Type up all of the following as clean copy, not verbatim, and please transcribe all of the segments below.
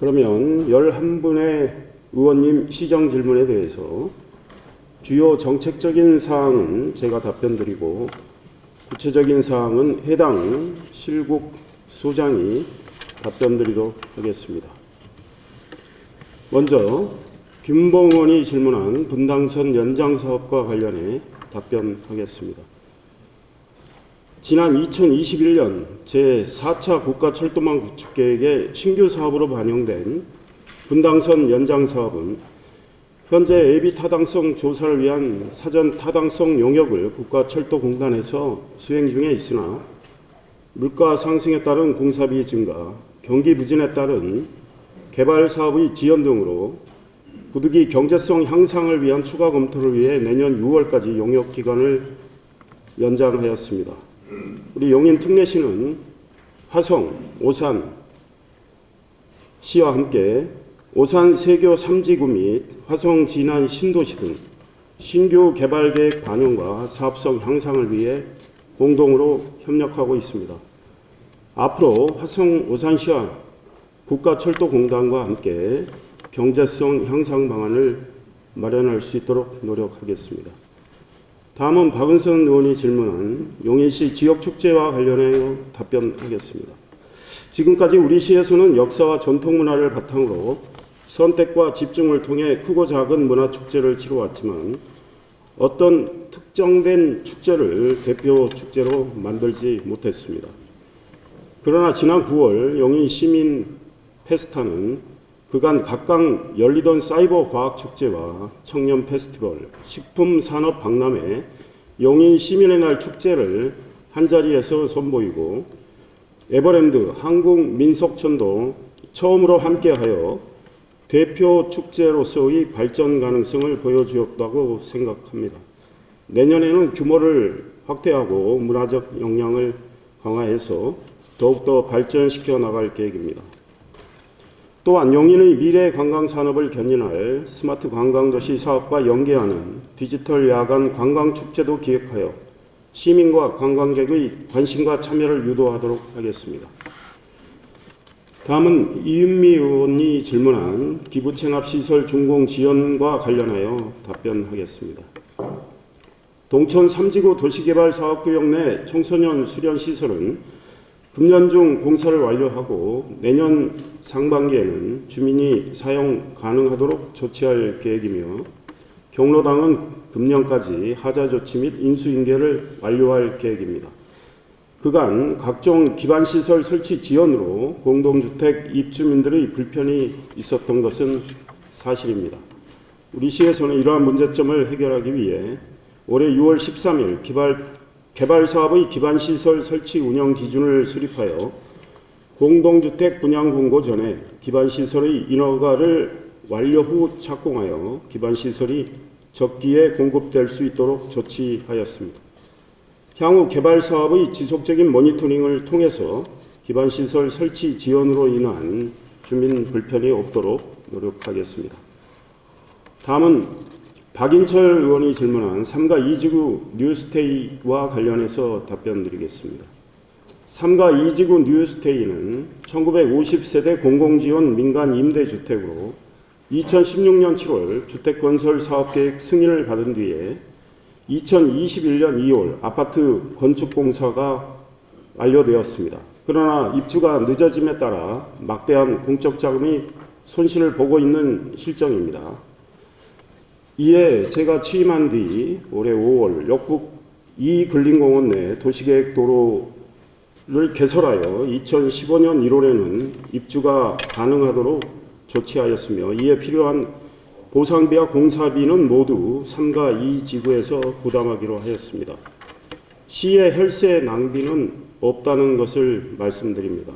그러면 11분의 의원님 시정 질문에 대해서 주요 정책적인 사항은 제가 답변 드리고 구체적인 사항은 해당 실국 소장이 답변 드리도록 하겠습니다. 먼저 김봉 의원이 질문한 분당선 연장 사업과 관련해 답변하겠습니다. 지난 2021년 제4차 국가철도망 구축계획의 신규 사업으로 반영된 분당선 연장 사업은 현재 예비 타당성 조사를 위한 사전 타당성 용역을 국가철도공단에서 수행 중에 있으나 물가 상승에 따른 공사비 증가, 경기 부진에 따른 개발 사업의 지연 등으로 부득이 경제성 향상을 위한 추가 검토를 위해 내년 6월까지 용역 기간을 연장하였습니다. 우리 용인 특례시는 화성, 오산 시와 함께 오산 세교 3지구 및 화성 진안 신도시 등 신규 개발계획 반영과 사업성 향상을 위해 공동으로 협력하고 있습니다. 앞으로 화성 오산시와 국가철도공단과 함께 경제성 향상 방안을 마련할 수 있도록 노력하겠습니다. 다음은 박은선 의원이 질문한 용인시 지역축제와 관련하여 답변하겠습니다. 지금까지 우리 시에서는 역사와 전통문화를 바탕으로 선택과 집중을 통해 크고 작은 문화축제를 치러왔지만 어떤 특정된 축제를 대표 축제로 만들지 못했습니다. 그러나 지난 9월 용인 시민 페스타는 그간 각각 열리던 사이버 과학 축제와 청년 페스티벌, 식품 산업 박람회, 용인 시민의 날 축제를 한자리에서 선보이고 에버랜드 한국민속촌도 처음으로 함께하여 대표 축제로서의 발전 가능성을 보여주었다고 생각합니다. 내년에는 규모를 확대하고 문화적 역량을 강화해서 더욱더 발전시켜 나갈 계획입니다. 또한 용인의 미래 관광산업을 견인할 스마트 관광도시 사업과 연계하는 디지털 야간 관광축제도 기획하여 시민과 관광객의 관심과 참여를 유도하도록 하겠습니다. 다음은 이은미 의원이 질문한 기부채납시설 준공 지연과 관련하여 답변하겠습니다. 동천 3지구 도시개발사업구역 내 청소년 수련시설은 금년 중 공사를 완료하고 내년 상반기에는 주민이 사용 가능하도록 조치할 계획이며 경로당은 금년까지 하자 조치 및 인수인계를 완료할 계획입니다. 그간 각종 기반시설 설치 지연으로 공동주택 입주민들의 불편이 있었던 것은 사실입니다. 우리 시에서는 이러한 문제점을 해결하기 위해 올해 6월 13일 개발사업의 기반시설 설치 운영 기준을 수립하여 공동주택 분양 공고 전에 기반시설의 인허가를 완료 후 착공하여 기반시설이 적기에 공급될 수 있도록 조치하였습니다. 향후 개발사업의 지속적인 모니터링을 통해서 기반시설 설치 지연으로 인한 주민 불편이 없도록 노력하겠습니다. 다음은 박인철 의원이 질문한 3가 2지구 뉴스테이와 관련해서 답변드리겠습니다. 3가 2지구 뉴스테이는 1950세대 공공지원 민간 임대주택으로 2016년 7월 주택건설사업계획 승인을 받은 뒤에 2021년 2월 아파트 건축공사가 완료되었습니다. 그러나 입주가 늦어짐에 따라 막대한 공적자금이 손실을 보고 있는 실정입니다. 이에 제가 취임한 뒤 올해 5월 역북 2근린공원 내 도시계획 도로를 개설하여 2015년 1월에는 입주가 가능하도록 조치하였으며 이에 필요한 보상비와 공사비는 모두 3가 2지구에서 부담하기로 하였습니다. 시의 혈세 낭비는 없다는 것을 말씀드립니다.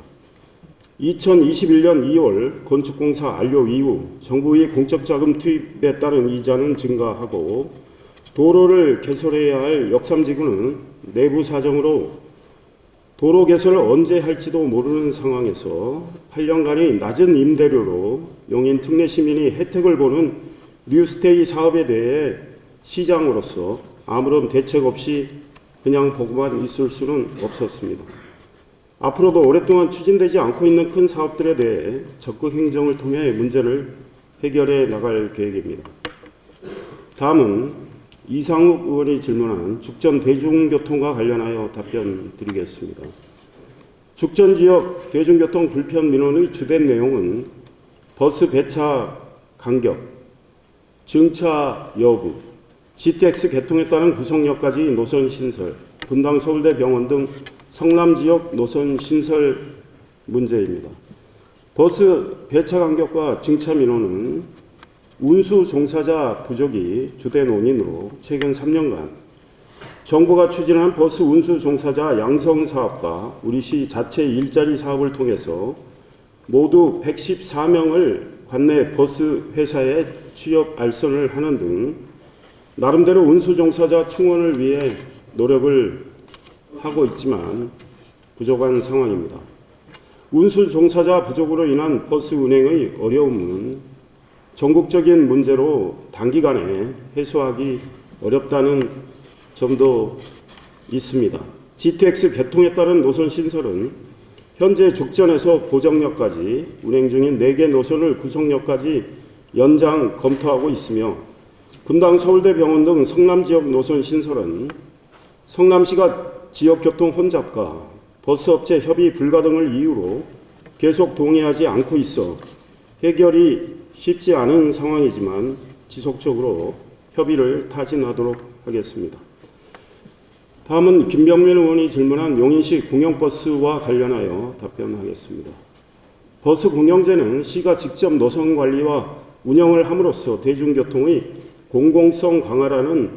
2021년 2월 건축공사 완료 이후 정부의 공적자금 투입에 따른 이자는 증가하고 도로를 개설해야 할 역삼지구는 내부 사정으로 도로 개설을 언제 할지도 모르는 상황에서 8년간의 낮은 임대료로 용인 특례 시민이 혜택을 보는 뉴스테이 사업에 대해 시장으로서 아무런 대책 없이 그냥 보고만 있을 수는 없었습니다. 앞으로도 오랫동안 추진되지 않고 있는 큰 사업들에 대해 적극 행정을 통해 문제를 해결해 나갈 계획입니다. 다음은 이상욱 의원이 질문한 죽전 대중교통과 관련하여 답변 드리겠습니다. 죽전 지역 대중교통 불편 민원의 주된 내용은 버스 배차 간격, 증차 여부, GTX 개통에 따른 구성역까지 노선 신설, 분당 서울대 병원 등 성남 지역 노선 신설 문제입니다. 버스 배차 간격과 증차 민원은 운수 종사자 부족이 주된 원인으로 최근 3년간 정부가 추진한 버스 운수 종사자 양성 사업과 우리시 자체 일자리 사업을 통해서 모두 114명을 관내 버스 회사에 취업 알선을 하는 등 나름대로 운수 종사자 충원을 위해 노력을 하고 있지만 부족한 상황입니다. 운수 종사자 부족으로 인한 버스 운행의 어려움은 전국적인 문제로 단기간에 해소하기 어렵다는 점도 있습니다. GTX 개통에 따른 노선 신설은 현재 죽전에서 보정역까지 운행 중인 4개 노선을 구성역까지 연장 검토하고 있으며 분당 서울대병원 등 성남 지역 노선 신설은 성남시가 지역교통 혼잡과 버스업체 협의 불가 등을 이유로 계속 동의하지 않고 있어 해결이 쉽지 않은 상황이지만 지속적으로 협의를 타진하도록 하겠습니다. 다음은 김병민 의원이 질문한 용인시 공영버스와 관련하여 답변하겠습니다. 버스 공영제는 시가 직접 노선 관리와 운영을 함으로써 대중교통의 공공성 강화라는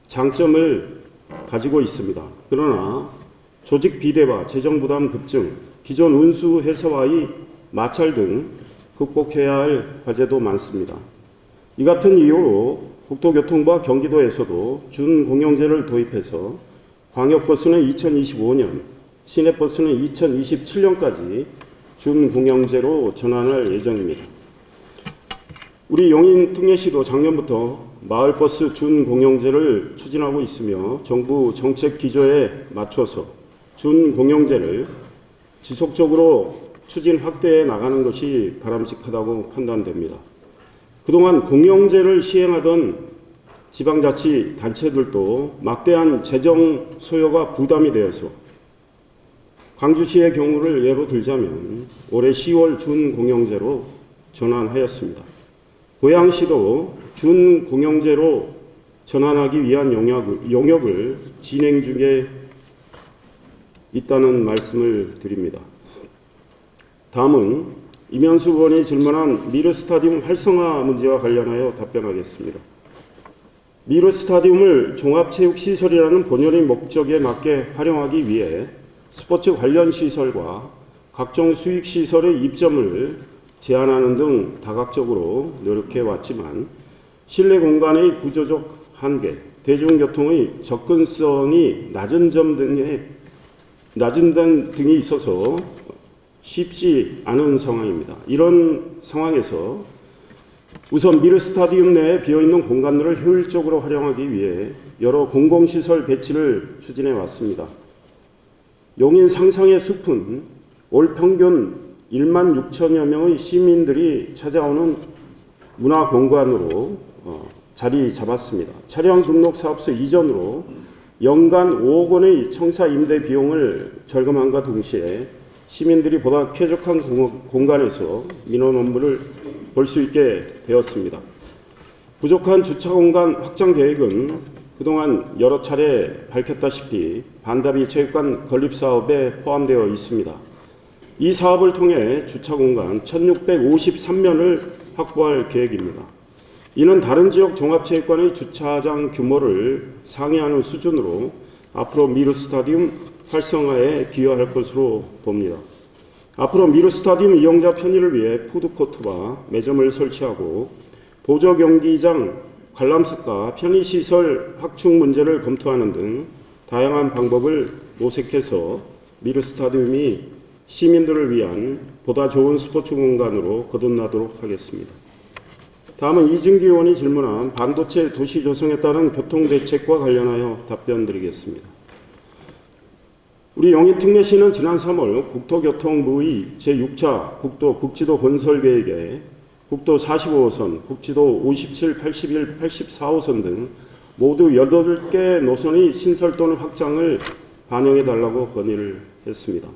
장점을 가지고 있습니다. 그러나 조직 비대화, 재정 부담 급증, 기존 운수 회사와의 마찰 등 극복해야 할 과제도 많습니다. 이 같은 이유로 국토교통부와 경기도에서도 준공영제를 도입해서 광역버스는 2025년, 시내버스는 2027년까지 준공영제로 전환할 예정입니다. 우리 용인 특례시도 작년부터 마을버스 준공영제를 추진하고 있으며 정부 정책 기조에 맞춰서 준공영제를 지속적으로 추진 확대해 나가는 것이 바람직하다고 판단됩니다. 그동안 공영제를 시행하던 지방자치단체들도 막대한 재정 소요가 부담이 되어서 광주시의 경우를 예로 들자면 올해 10월 준공영제로 전환하였습니다. 고양시도 준공영제로 전환하기 위한 용역을 진행 중에 있다는 말씀을 드립니다. 다음은 이면수 의원이 질문한 미르스타디움 활성화 문제와 관련하여 답변하겠습니다. 미르스타디움을 종합체육시설이라는 본연의 목적에 맞게 활용하기 위해 스포츠 관련 시설과 각종 수익시설의 입점을 제한하는 등 다각적으로 노력해 왔지만 실내 공간의 구조적 한계, 대중교통의 접근성이 낮은 등이 있어서 쉽지 않은 상황입니다. 이런 상황에서 우선 미르스타디움 내에 비어있는 공간들을 효율적으로 활용하기 위해 여러 공공시설 배치를 추진해 왔습니다. 용인 상상의 숲은 올 평균 1만 6천여 명의 시민들이 찾아오는 문화공간으로 자리 잡았습니다. 차량 등록 사업소 이전으로 연간 5억 원의 청사 임대 비용을 절감함과 동시에 시민들이 보다 쾌적한 공간에서 민원 업무를 볼 수 있게 되었습니다. 부족한 주차 공간 확장 계획은 그동안 여러 차례 밝혔다시피 반다비 체육관 건립 사업에 포함되어 있습니다. 이 사업을 통해 주차 공간 1653면을 확보할 계획입니다. 이는 다른 지역 종합체육관의 주차장 규모를 상회하는 수준으로 앞으로 미르스타디움 활성화에 기여할 것으로 봅니다. 앞으로 미르스타디움 이용자 편의를 위해 푸드코트와 매점을 설치하고 보조경기장, 관람석과 편의시설 확충 문제를 검토하는 등 다양한 방법을 모색해서 미르스타디움이 시민들을 위한 보다 좋은 스포츠 공간으로 거듭나도록 하겠습니다. 다음은 이준기 의원이 질문한 반도체 도시 조성에 따른 교통대책과 관련하여 답변드리겠습니다. 우리 영인특례시는 지난 3월 국토교통부의 제6차 국도 국지도 건설 계획에 국도 45호선, 국지도 57, 81, 84호선 등 모두 8개 노선의 신설 또는 확장을 반영해달라고 건의를 했습니다.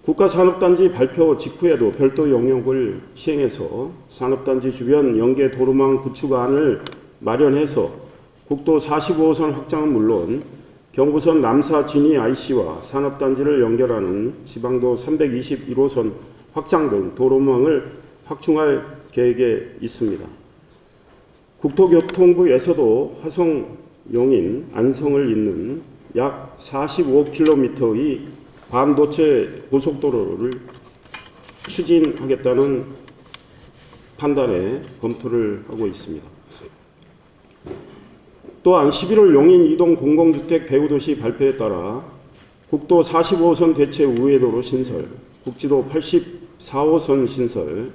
국가산업단지 발표 직후에도 별도 영역을 시행해서 산업단지 주변 연계 도로망 구축안을 마련해서 국도 45호선 확장은 물론 경부선 남사 진이 IC와 산업단지를 연결하는 지방도 321호선 확장 등 도로망을 확충할 계획에 있습니다. 국토교통부에서도 화성, 용인, 안성을 잇는 약 45km의 반도체 고속도로를 추진하겠다는 판단에 검토를 하고 있습니다. 또한 11월 용인 이동 공공주택 배후도시 발표에 따라 국도 45호선 대체 우회도로 신설, 국지도 84호선 신설,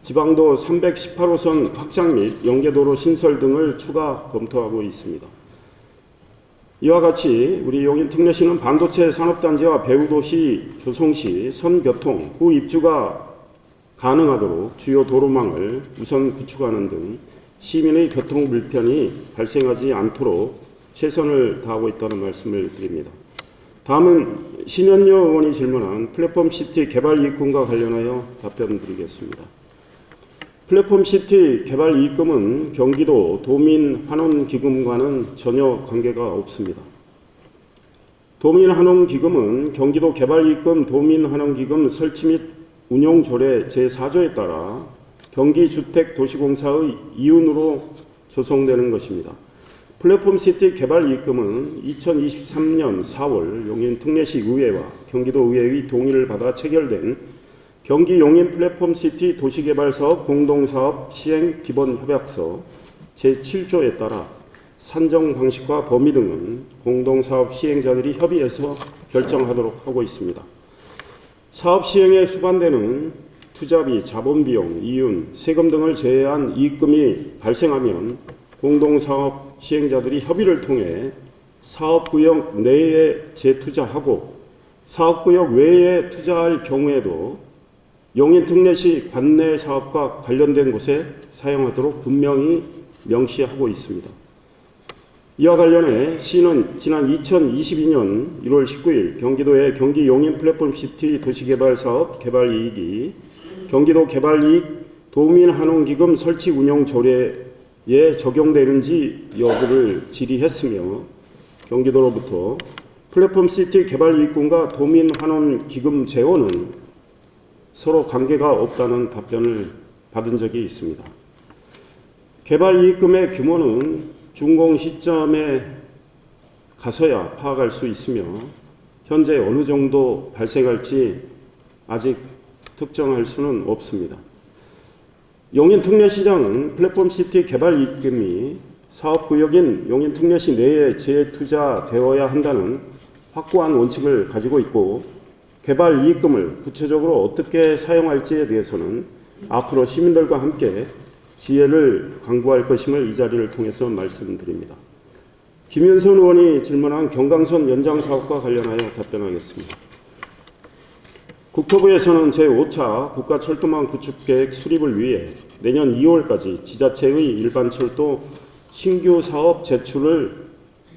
지방도 318호선 확장 및 연계도로 신설 등을 추가 검토하고 있습니다. 이와 같이 우리 용인특례시는 반도체 산업단지와 배후도시 조성 시 선교통, 후 입주가 가능하도록 주요 도로망을 우선 구축하는 등 시민의 교통 불편이 발생하지 않도록 최선을 다하고 있다는 말씀을 드립니다. 다음은 신현여 의원이 질문한 플랫폼시티 개발 이익금과 관련하여 답변드리겠습니다. 플랫폼시티 개발 이익금은 경기도 도민환원기금과는 전혀 관계가 없습니다. 도민환원기금은 경기도 개발이익금 도민환원기금 설치 및 운용조례 제4조에 따라 경기주택도시공사의 이윤으로 조성되는 것입니다. 플랫폼시티 개발이익금은 2023년 4월 용인특례시 의회와 경기도의회의 동의를 받아 체결된 경기 용인 플랫폼시티 도시개발사업 공동사업 시행 기본협약서 제7조에 따라 산정 방식과 범위 등은 공동사업 시행자들이 협의해서 결정하도록 하고 있습니다. 사업 시행에 수반되는 투자비, 자본비용, 이윤, 세금 등을 제외한 이익금이 발생하면 공동사업 시행자들이 협의를 통해 사업구역 내에 재투자하고 사업구역 외에 투자할 경우에도 용인특례시 관내 사업과 관련된 곳에 사용하도록 분명히 명시하고 있습니다. 이와 관련해 시는 지난 2022년 1월 19일 경기도의 경기 용인 플랫폼시티 도시개발사업 개발이익이 경기도 개발이익 도민환원기금 설치 운영 조례에 적용되는지 여부를 질의했으며 경기도로부터 플랫폼시티 개발이익금과 도민환원기금 재원은 서로 관계가 없다는 답변을 받은 적이 있습니다. 개발이익금의 규모는 준공 시점에 가서야 파악할 수 있으며 현재 어느 정도 발생할지 아직 특정할 수는 없습니다. 용인특례시장은 플랫폼시티 개발이익금이 사업구역인 용인특례시 내에 재투자되어야 한다는 확고한 원칙을 가지고 있고 개발이익금을 구체적으로 어떻게 사용할지에 대해서는 앞으로 시민들과 함께 지혜를 강구할 것임을 이 자리를 통해서 말씀드립니다. 김윤선 의원이 질문한 경강선 연장 사업과 관련하여 답변하겠습니다. 국토부에서는 제5차 국가철도망 구축계획 수립을 위해 내년 2월까지 지자체의 일반철도 신규 사업 제출을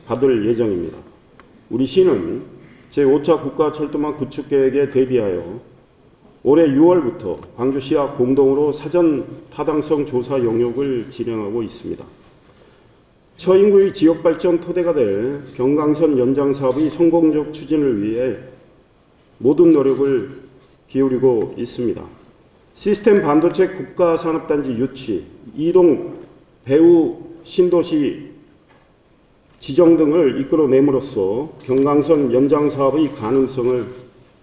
받을 예정입니다. 우리 시는 제5차 국가철도망 구축계획에 대비하여 올해 6월부터 광주시와 공동으로 사전 타당성 조사 영역을 진행하고 있습니다. 처인구의 지역발전 토대가 될 경강선 연장 사업의 성공적 추진을 위해 모든 노력을 기울이고 있습니다. 시스템 반도체 국가산업단지 유치, 이동 배후 신도시 지정 등을 이끌어냄으로써 경강선 연장 사업의 가능성을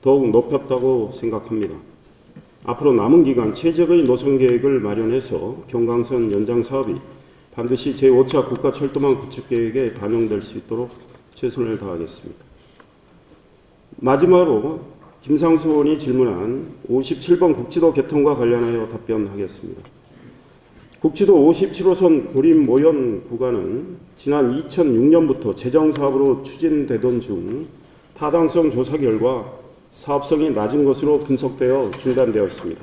더욱 높였다고 생각합니다. 앞으로 남은 기간 최적의 노선 계획을 마련해서 경강선 연장 사업이 반드시 제5차 국가철도망 구축계획에 반영될 수 있도록 최선을 다하겠습니다. 마지막으로 김상수 의원이 질문한 57번 국지도 개통과 관련하여 답변하겠습니다. 국지도 57호선 고림 모연 구간은 지난 2006년부터 재정사업으로 추진되던 중 타당성 조사 결과 사업성이 낮은 것으로 분석되어 중단되었습니다.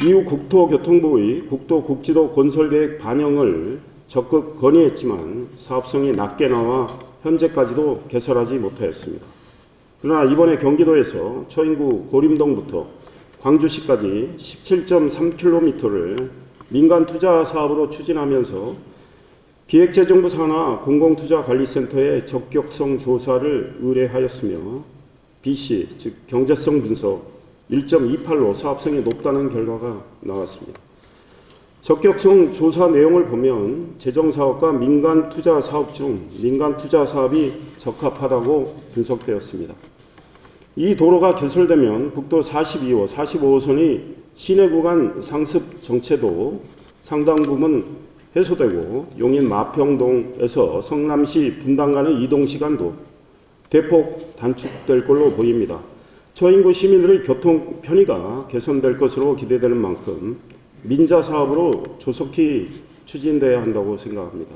이후 국토교통부의 국토국지도 건설계획 반영을 적극 건의했지만 사업성이 낮게 나와 현재까지도 개설하지 못하였습니다. 그러나 이번에 경기도에서 처인구 고림동부터 광주시까지 17.3km를 민간 투자 사업으로 추진하면서 기획재정부 산하 공공투자관리센터에 적격성 조사를 의뢰하였으며 BC, 즉 경제성 분석 1.28로 사업성이 높다는 결과가 나왔습니다. 적격성 조사 내용을 보면 재정사업과 민간 투자 사업 중 민간 투자 사업이 적합하다고 분석되었습니다. 이 도로가 개설되면 국도 42호, 45호선이 시내 구간 상습 정체도 상당 부분 해소되고 용인 마평동에서 성남시 분당 간의 이동 시간도 대폭 단축될 걸로 보입니다. 처인구 시민들의 교통 편의가 개선될 것으로 기대되는 만큼 민자 사업으로 조속히 추진돼야 한다고 생각합니다.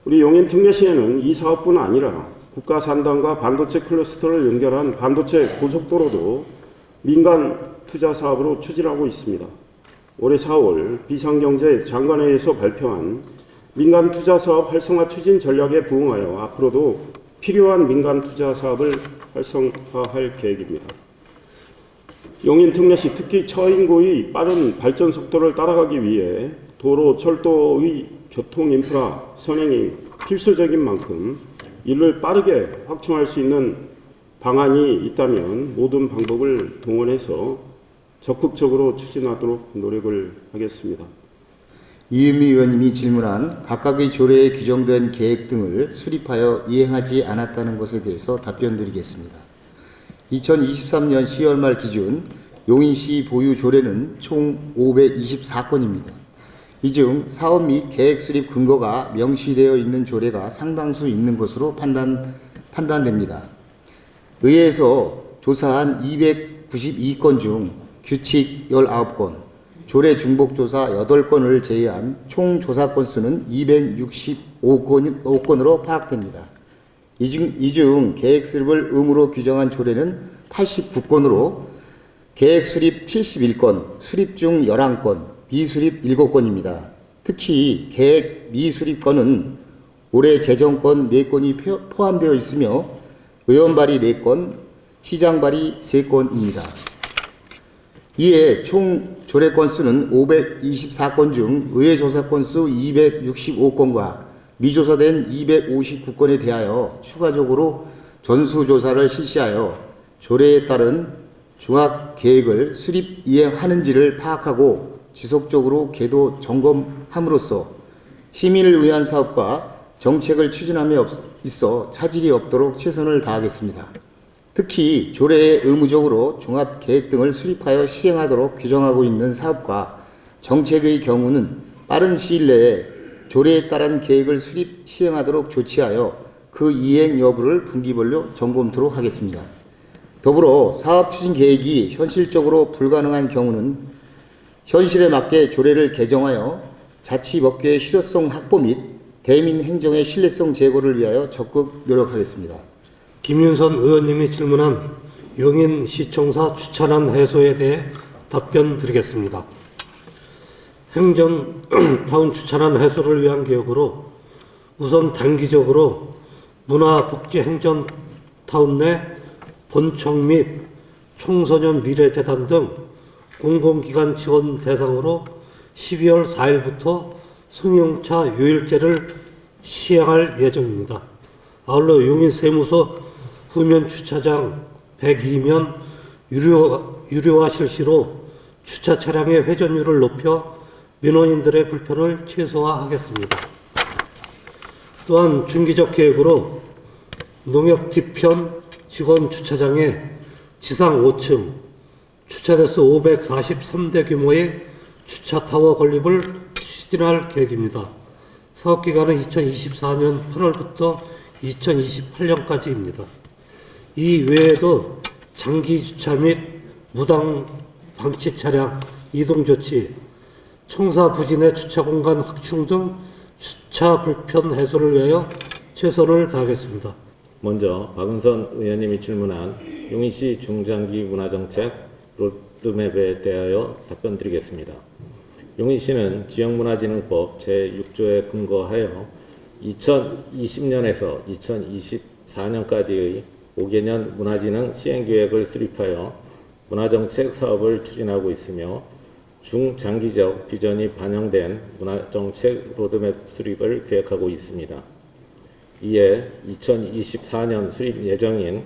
우리 용인 특례시에는 이 사업뿐 아니라 국가 산단과 반도체 클러스터를 연결한 반도체 고속도로도 민간 투자 사업으로 추진하고 있습니다. 올해 4월 비상경제 장관회의에서 발표한 민간 투자 사업 활성화 추진 전략에 부응하여 앞으로도 필요한 민간 투자 사업을 활성화할 계획입니다. 용인 특례시 특히 처인구의 빠른 발전 속도를 따라가기 위해 도로, 철도의 교통 인프라 선행이 필수적인 만큼 이를 빠르게 확충할 수 있는 방안이 있다면 모든 방법을 동원해서 적극적으로 추진하도록 노력을 하겠습니다. 이은미 의원님이 질문한 각각의 조례에 규정된 계획 등을 수립하여 이행하지 않았다는 것에 대해서 답변드리겠습니다. 2023년 10월 말 기준 용인시 보유 조례는 총 524건입니다. 이 중 사업 및 계획 수립 근거가 명시되어 있는 조례가 상당수 있는 것으로 판단됩니다. 의회에서 조사한 292건 중 규칙 19건, 조례 중복조사 8건을 제외한 총 조사 건수는 265건으로 파악됩니다. 이 중 계획 수립을 의무로 규정한 조례는 89건으로 계획 수립 71건, 수립 중 11건, 미수립 7건입니다. 특히 계획 미수립건은 올해 재정건 4건이 포함되어 있으며 의원 발의 4건, 시장 발의 3건입니다. 이에 총 조례 건수는 524건 중 의회 조사 건수 265건과 미조사된 259건에 대하여 추가적으로 전수조사를 실시하여 조례에 따른 종합계획을 수립 이행하는지를 파악하고 지속적으로 궤도 점검함으로써 시민을 위한 사업과 정책을 추진함에 있어 차질이 없도록 최선을 다하겠습니다. 특히 조례에 의무적으로 종합계획 등을 수립하여 시행하도록 규정하고 있는 사업과 정책의 경우는 빠른 시일 내에 조례에 따른 계획을 수립 시행하도록 조치하여 그 이행 여부를 분기별로 점검토록 하겠습니다. 더불어 사업 추진 계획이 현실적으로 불가능한 경우는 현실에 맞게 조례를 개정하여 자치법규의 실효성 확보 및 대민 행정의 신뢰성 제고를 위하여 적극 노력하겠습니다. 김윤선 의원님이 질문한 용인시청사 주차난 해소에 대해 답변 드리겠습니다. 행정타운 주차난 해소를 위한 계획으로 우선 단기적으로 문화복지행정타운 내 본청 및 청소년 미래재단 등 공공기관 지원 대상으로 12월 4일부터 승용차 유일제를 시행할 예정입니다. 아울러 용인세무서 후면 주차장 102면 유료화 실시로 주차 차량의 회전율을 높여 민원인들의 불편을 최소화하겠습니다. 또한 중기적 계획으로 농협 뒤편 직원 주차장에 지상 5층 주차대수 543대 규모의 주차타워 건립을 추진할 계획입니다. 사업기간은 2024년 8월부터 2028년까지입니다. 이 외에도 장기 주차 및 무당 방치 차량 이동 조치, 청사 부진의 주차 공간 확충 등 주차 불편 해소를 위하여 최선을 다하겠습니다. 먼저 박은선 의원님이 질문한 용인시 중장기 문화정책 로드맵에 대하여 답변드리겠습니다. 용인시는 지역문화진흥법 제6조에 근거하여 2020년에서 2024년까지의 5개년 문화진흥 시행계획을 수립하여 문화정책 사업을 추진하고 있으며 중장기적 비전이 반영된 문화정책 로드맵 수립을 계획하고 있습니다. 이에 2024년 수립 예정인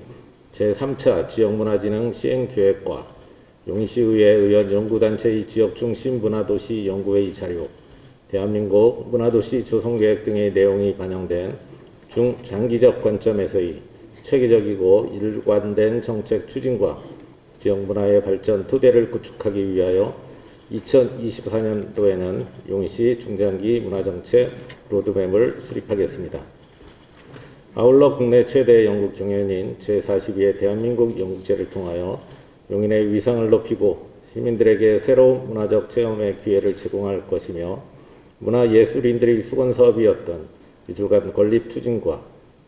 제3차 지역문화진흥 시행계획과 용인시의회 의원 연구단체의 지역중심 문화도시 연구회의 자료, 대한민국 문화도시 조성계획 등의 내용이 반영된 중장기적 관점에서의 체계적이고 일관된 정책 추진과 지역문화의 발전 토대를 구축하기 위하여 2024년도에는 용인시 중장기 문화정책 로드맵을 수립하겠습니다. 아울러 국내 최대 연극 경연인 제42회 대한민국 연극제를 통하여 용인의 위상을 높이고 시민들에게 새로운 문화적 체험의 기회를 제공할 것이며 문화예술인들의 수건사업이었던 미술관 건립 추진과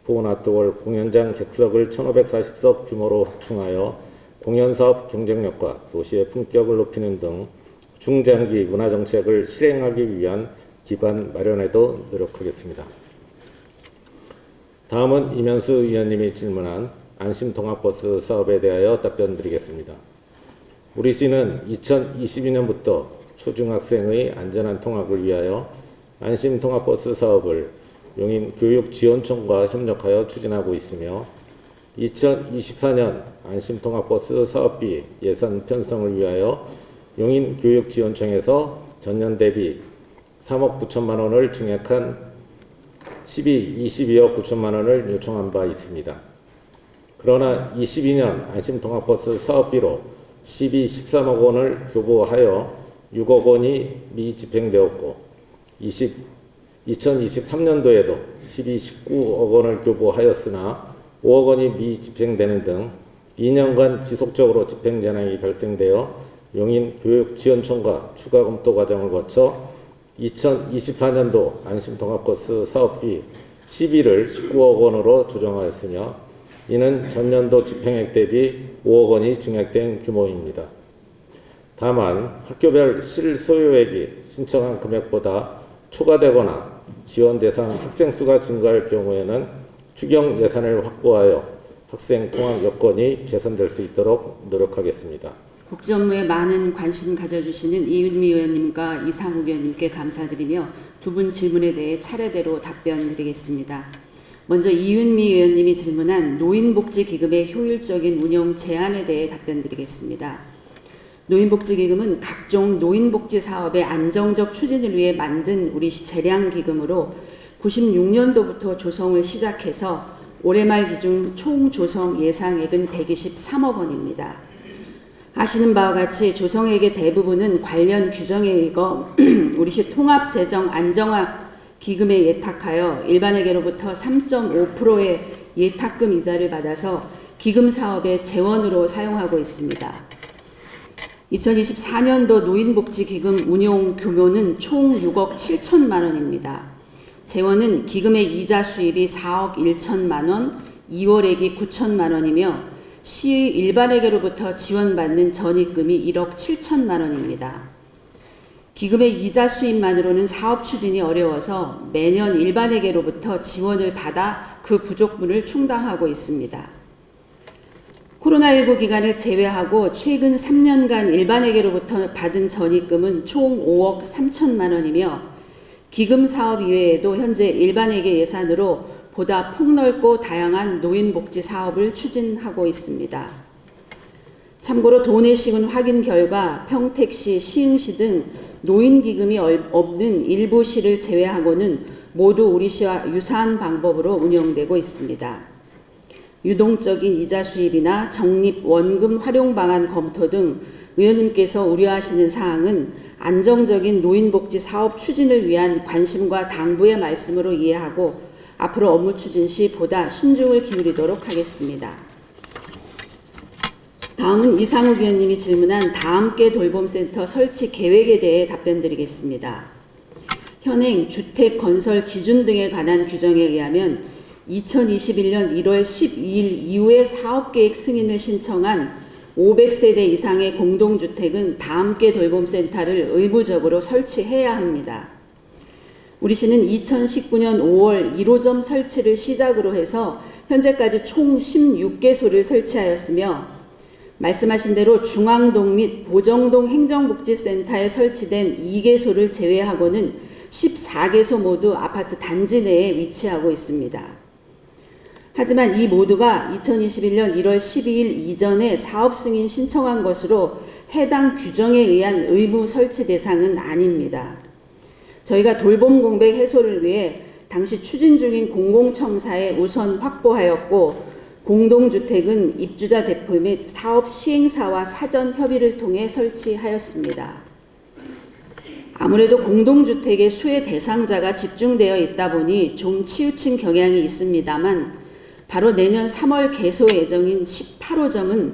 포은아트월 공연장 객석을 1540석 규모로 확충하여 공연사업 경쟁력과 도시의 품격을 높이는 등 중장기 문화정책을 실행하기 위한 기반 마련에도 노력하겠습니다. 다음은 이면수 의원님이 질문한 안심통합버스 사업에 대하여 답변드리겠습니다. 우리 시는 2022년부터 초중학생의 안전한 통학을 위하여 안심통합버스 사업을 용인교육지원청과 협력하여 추진하고 있으며 2024년 안심통합버스 사업비 예산 편성을 위하여 용인교육지원청에서 전년 대비 3억 9천만 원을 증액한 22억 9천만 원을 요청한 바 있습니다. 그러나 22년 안심통합버스 사업비로 13억 원을 교부하여 6억 원이 미집행되었고 2023년도에도 19억 원을 교부하였으나 5억 원이 미집행되는 등 2년간 지속적으로 집행 재난이 발생되어 용인교육지원청과 추가 검토 과정을 거쳐 2024년도 안심통합버스 사업비 12를 19억 원으로 조정하였으며 이는 전년도 집행액 대비 5억 원이 증액된 규모입니다. 다만 학교별 실소요액이 신청한 금액보다 초과되거나 지원 대상 학생 수가 증가할 경우에는 추경 예산을 확보하여 학생 통학 여건이 개선될 수 있도록 노력하겠습니다. 복지 업무에 많은 관심 가져주시는 이윤미 의원님과 이상욱 의원님께 감사드리며 두 분 질문에 대해 차례대로 답변드리겠습니다. 먼저 이윤미 의원님이 질문한 노인복지기금의 효율적인 운영 제안에 대해 답변드리겠습니다. 노인복지기금은 각종 노인복지 사업의 안정적 추진을 위해 만든 우리시 재량기금으로 96년도부터 조성을 시작해서 올해 말 기준 총 조성 예상액은 123억 원입니다. 아시는 바와 같이 조성액의 대부분은 관련 규정에 의거 우리시 통합재정 안정화 기금에 예탁하여 일반회계로부터 3.5%의 예탁금 이자를 받아서 기금 사업의 재원으로 사용하고 있습니다. 2024년도 노인복지기금 운용 규모는 총 6억 7천만 원입니다. 재원은 기금의 이자 수입이 4억 1천만 원, 2월액이 9천만 원이며 시의 일반회계로부터 지원받는 전입금이 1억 7천만 원입니다. 기금의 이자 수입만으로는 사업 추진이 어려워서 매년 일반회계로부터 지원을 받아 그 부족분을 충당하고 있습니다. 코로나19 기간을 제외하고 최근 3년간 일반회계로부터 받은 전입금은 총 5억 3천만 원이며 기금 사업 이외에도 현재 일반회계 예산으로 보다 폭넓고 다양한 노인복지 사업을 추진하고 있습니다. 참고로 도내식은 확인 결과 평택시, 시흥시 등 노인기금이 없는 일부 시를 제외하고는 모두 우리 시와 유사한 방법으로 운영되고 있습니다. 유동적인 이자 수입이나 적립 원금 활용 방안 검토 등 의원님께서 우려하시는 사항은 안정적인 노인복지 사업 추진을 위한 관심과 당부의 말씀으로 이해하고 앞으로 업무 추진 시 보다 신중을 기울이도록 하겠습니다. 다음은 이상욱 의원님이 질문한 다함께 돌봄센터 설치 계획에 대해 답변드리겠습니다. 현행 주택 건설 기준 등에 관한 규정에 의하면 2021년 1월 12일 이후에 사업계획 승인을 신청한 500세대 이상의 공동주택은 다함께 돌봄센터를 의무적으로 설치해야 합니다. 우리 시는 2019년 5월 1호점 설치를 시작으로 해서 현재까지 총 16개소를 설치하였으며 말씀하신 대로 중앙동 및 보정동 행정복지센터에 설치된 2개소를 제외하고는 14개소 모두 아파트 단지 내에 위치하고 있습니다. 하지만 이 모두가 2021년 1월 12일 이전에 사업 승인 신청한 것으로 해당 규정에 의한 의무 설치 대상은 아닙니다. 저희가 돌봄 공백 해소를 위해 당시 추진 중인 공공청사에 우선 확보하였고 공동주택은 입주자 대표 및 사업 시행사와 사전 협의를 통해 설치하였습니다. 아무래도 공동주택의 수혜 대상자가 집중되어 있다 보니 좀 치우친 경향이 있습니다만 바로 내년 3월 개소 예정인 18호점은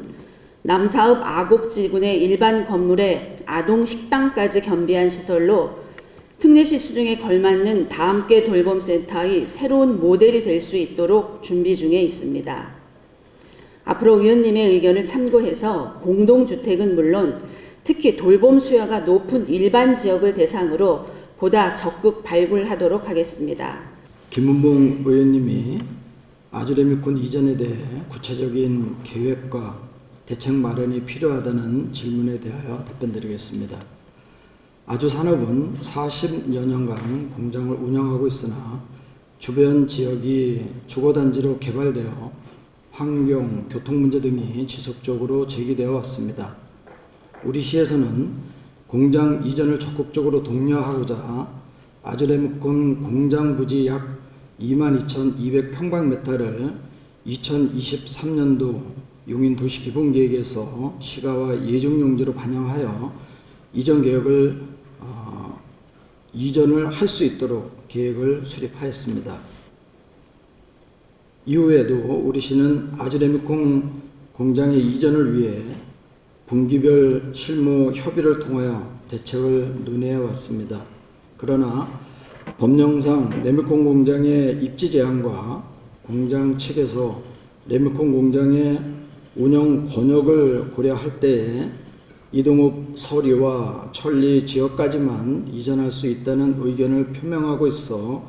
남사읍 아곡지군의 일반 건물에 아동 식당까지 겸비한 시설로 특례시 수준에 걸맞는 다함께 돌봄센터의 새로운 모델이 될 수 있도록 준비 중에 있습니다. 앞으로 의원님의 의견을 참고해서 공동주택은 물론 특히 돌봄 수요가 높은 일반 지역을 대상으로 보다 적극 발굴하도록 하겠습니다. 김은봉 의원님이 아주레미콘 이전에 대해 구체적인 계획과 대책 마련이 필요하다는 질문에 대하여 답변드리겠습니다. 아주산업은 40여 년간 공장을 운영하고 있으나 주변 지역이 주거단지로 개발되어 환경, 교통 문제 등이 지속적으로 제기되어 왔습니다. 우리 시에서는 공장 이전을 적극적으로 독려하고자 아주레미콘 공장 부지 약 22,200평방미터를 2023년도 용인도시기본계획에서 시가와 예정용지로 반영하여 이전 계획을 이전을 할 수 있도록 계획을 수립하였습니다. 이후에도 우리 시는 아주레미콘 공장의 이전을 위해 분기별 실무 협의를 통하여 대책을 논의해 왔습니다. 그러나 법령상 레미콘 공장의 입지 제한과 공장 측에서 레미콘 공장의 운영 권역을 고려할 때에 이동욱 서리와 천리 지역까지만 이전할 수 있다는 의견을 표명하고 있어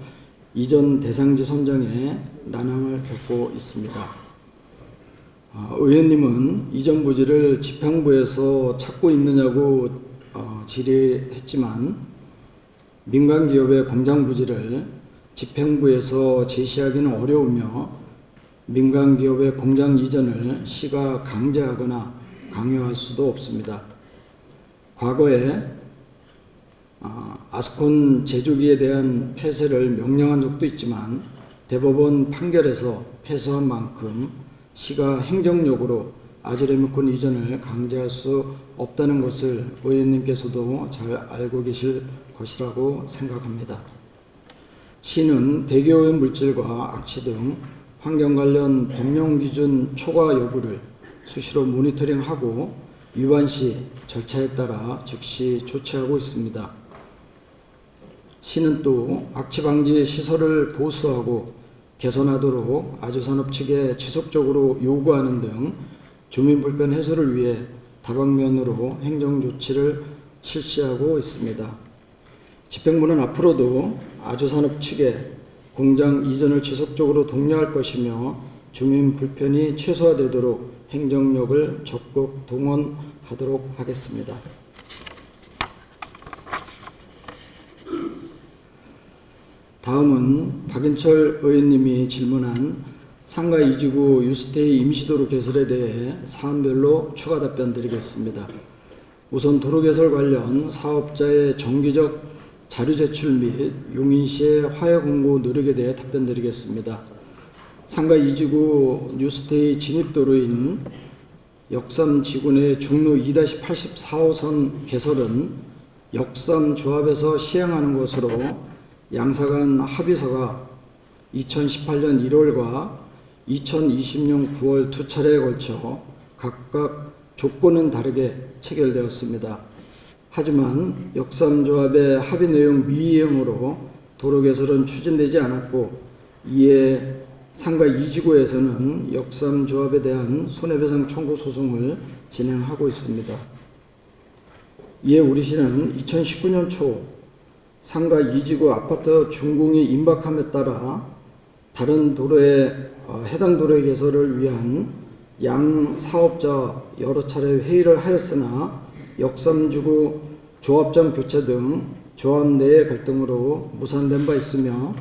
이전 대상지 선정에 난항을 겪고 있습니다. 의원님은 이전 부지를 집행부에서 찾고 있느냐고 질의했지만 민간기업의 공장 부지를 집행부에서 제시하기는 어려우며 민간기업의 공장 이전을 시가 강제하거나 강요할 수도 없습니다. 과거에 아스콘 제조기에 대한 폐쇄를 명령한 적도 있지만 대법원 판결에서 패소한 만큼 시가 행정력으로 아주레미콘 이전을 강제할 수 없다는 것을 의원님께서도 잘 알고 계실 것이라고 생각합니다. 시는 대기오염 물질과 악취 등 환경 관련 법령 기준 초과 여부를 수시로 모니터링하고 위반 시 절차에 따라 즉시 조치하고 있습니다. 시는 또 악취 방지 시설을 보수하고 개선하도록 아주산업 측에 지속적으로 요구하는 등 주민 불편 해소를 위해 다방면으로 행정 조치를 실시하고 있습니다. 집행부는 앞으로도 아주산업 측에 공장 이전을 지속적으로 독려할 것이며 주민 불편이 최소화되도록 행정력을 적극 동원하도록 하겠습니다. 다음은 박인철 의원님이 질문한 상가 이지구 유스테이 임시도로 개설에 대해 사안별로 추가 답변 드리겠습니다. 우선 도로 개설 관련 사업자의 정기적 자료 제출 및 용인시의 화해 공고 노력에 대해 답변 드리겠습니다. 상가 이지구 뉴스테이 진입도로인 역삼 지구내 중로 2-84호선 개설은 역삼 조합에서 시행하는 것으로 양사 간 합의서가 2018년 1월과 2020년 9월 두 차례에 걸쳐 각각 조건은 다르게 체결되었습니다. 하지만 역삼조합의 합의 내용 미이행으로 도로 개설은 추진되지 않았고 이에 상가 2지구에서는 역삼조합에 대한 손해배상 청구 소송을 진행하고 있습니다. 이에 우리시는 2019년 초 상가 2지구 아파트 준공이 임박함에 따라 다른 도로의 해당 도로의 개설을 위한 양 사업자 여러 차례 회의를 하였으나 역삼지구 조합장 교체 등 조합 내의 갈등으로 무산된 바 있으며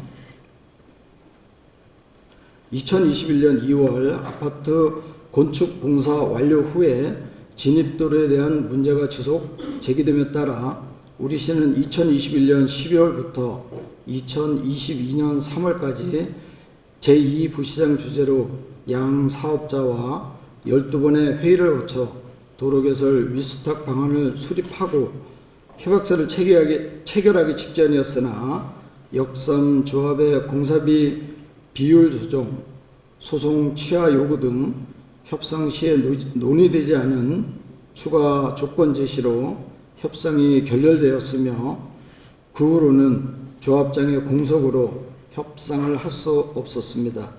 2021년 2월 아파트 건축 공사 완료 후에 진입도로에 대한 문제가 지속 제기됨에 따라 우리시는 2021년 12월부터 2022년 3월까지 제2부시장 주재로 양 사업자와 12번의 회의를 거쳐 도로개설 위수탁 방안을 수립하고 협약서를 체결하기 직전이었으나 역삼조합의 공사비 비율 조정, 소송 취하 요구 등 협상 시에 논의되지 않은 추가 조건 제시로 협상이 결렬되었으며 그 후로는 조합장의 공석으로 협상을 할 수 없었습니다.